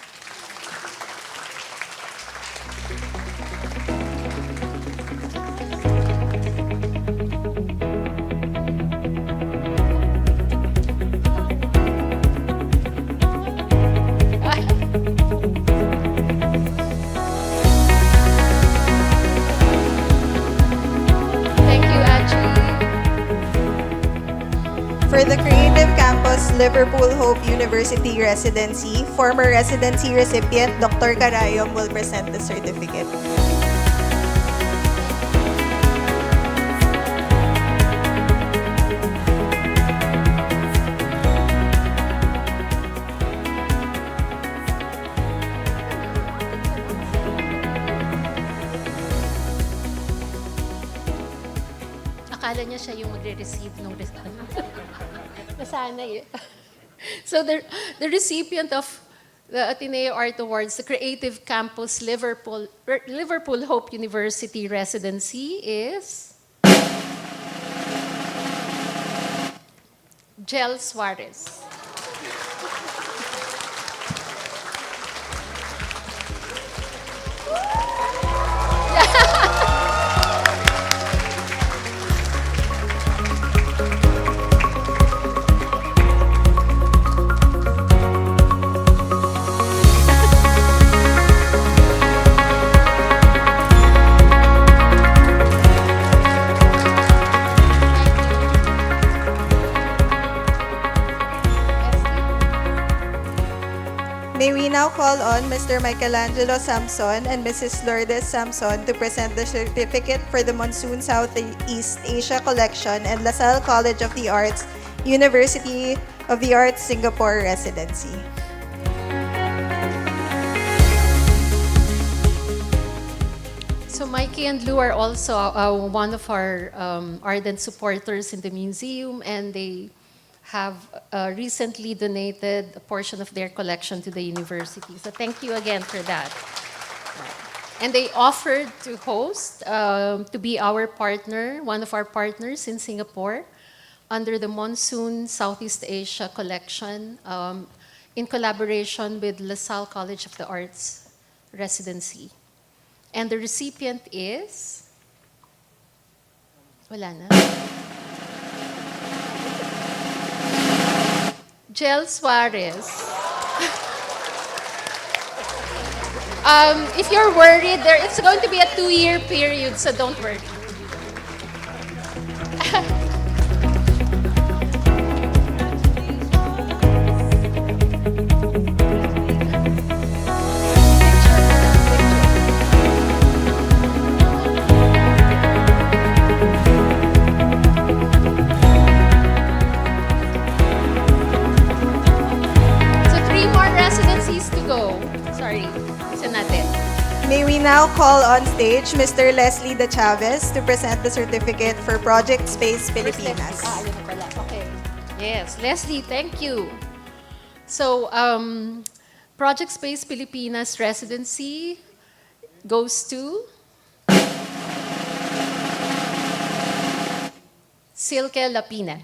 For the Creative Campus Liverpool Hope University Residency, former residency recipient Dr. Carayom will present the certificate. Akala niya siya yung magre-receive ng nasanay. So the recipient of the Ateneo Art Awards, the Creative Campus Liverpool Hope University Residency is Jel Suarez. May we now call on Mr. Michelangelo Samson and Mrs. Lourdes Samson to present the certificate for the Monsoon Southeast Asia Collection and LaSalle College of the Arts, University of the Arts, Singapore Residency. So Mikey and Lou are also one of our ardent supporters in the museum, and they have recently donated a portion of their collection to the university. So thank you again for that. And they offered to host, to be our partner, one of our partners in Singapore, under the Monsoon Southeast Asia Collection, in collaboration with LaSalle College of the Arts Residency. And the recipient is, wala na, Jel Suarez. If you're worried, it's going to be a 2-year period, so don't worry. May we now call on stage Mr. Leslie De Chavez to present the certificate for Project Space Pilipinas. Okay. Yes, Leslie, thank you. So, Project Space Pilipinas residency goes to Silke Lapina.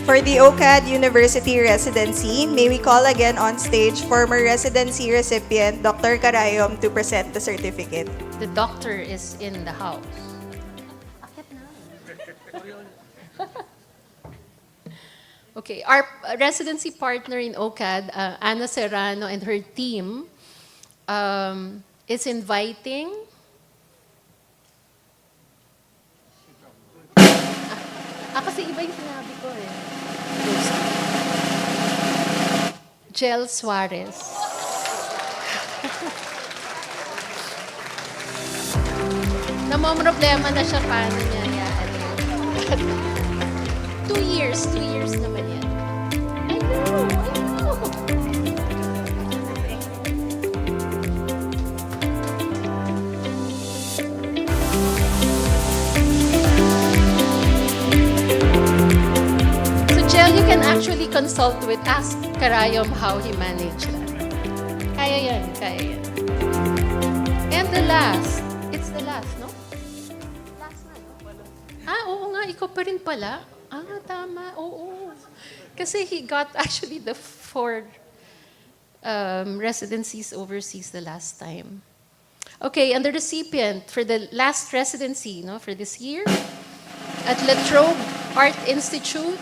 For the OCAD University Residency, may we call again on stage former residency recipient Dr. Carayom to present the certificate. The doctor is in the house. Okay, our residency partner in OCAD, Ana Serrano and her team, is inviting kasi iba yung sinabi ko eh. Jel Suarez. Namomroblema na siya paano niya yan. 2 years naman yan. I know. consult with Ask Karayom how he managed that. Kaya yan, kaya yan. And the last, it's the last, no? Last na, no? Oo nga, ikaw pa rin pala. Tama, oo. Kasi he got actually the 4 residencies overseas the last time. Okay, and the recipient for the last residency, no, for this year at La Trobe Art Institute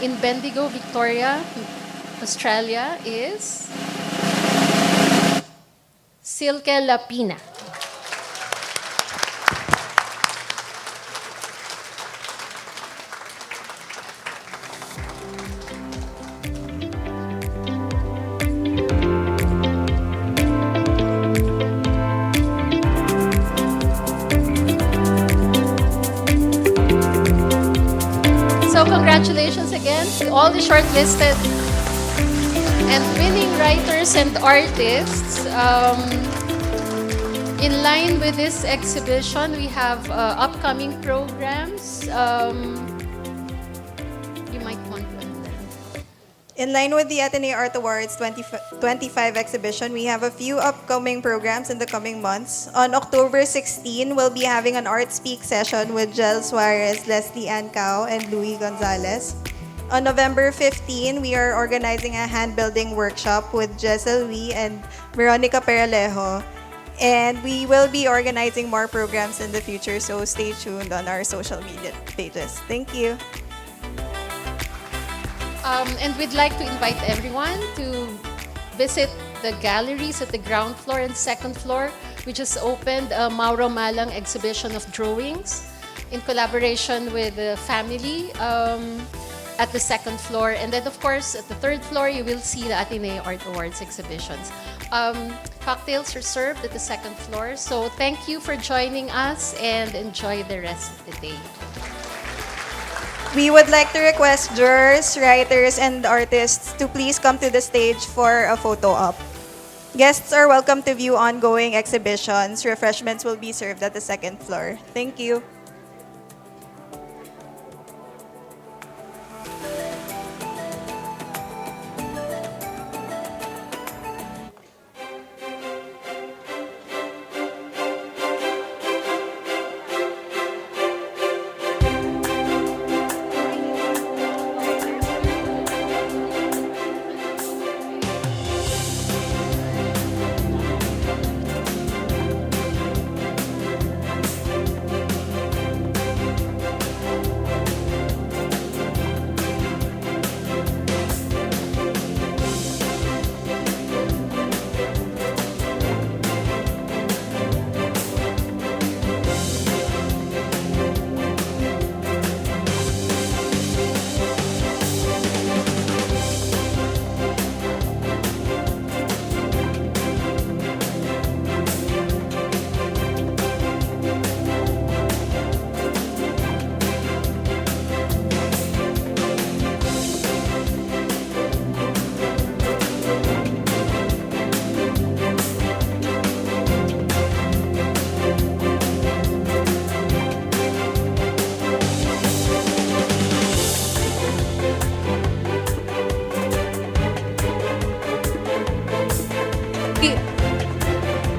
in Bendigo, Victoria, Australia is Silke Lapina. So congratulations again to all the shortlisted and winning writers and artists. In line with this exhibition, we have upcoming programs. You might want to. In line with the Ateneo Art Awards 2025 exhibition, we have a few upcoming programs in the coming months. On October 16, we'll be having an Art Speak session with Jel Suarez, Leslie Ann Cao, and Louis Gonzalez. On November 15, we are organizing a hand-building workshop with Jessel Lee and Veronica Peralejo. And we will be organizing more programs in the future, so stay tuned on our social media pages. Thank you. And we'd like to invite everyone to visit the galleries at the ground floor and second floor, which has opened a Mauro Malang exhibition of drawings in collaboration with the family at the second floor. And then, of course, at the third floor, you will see the Ateneo Art Awards exhibitions. Cocktails are served at the second floor. So thank you for joining us and enjoy the rest of the day. We would like to request jurors, writers, and artists to please come to the stage for a photo op. Guests are welcome to view ongoing exhibitions. Refreshments will be served at the second floor. Thank you.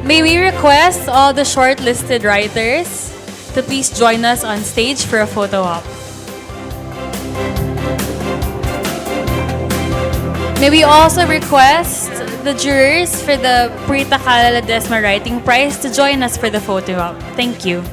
May we request all the shortlisted writers to please join us on stage for a photo op. May we also request the jurors for the Purita Kalaw-Ledesma Writing Prize to join us for the photo op. Thank you.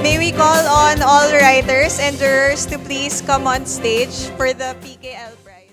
May we call on all writers and jurors to please come on stage for the PKL Prize.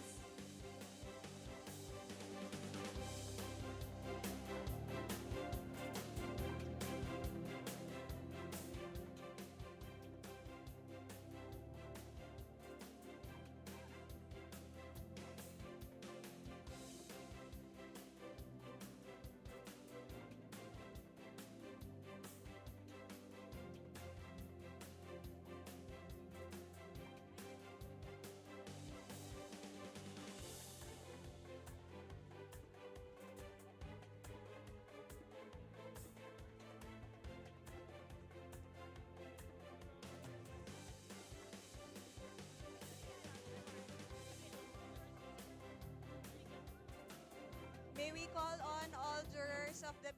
May we call on all jurors of the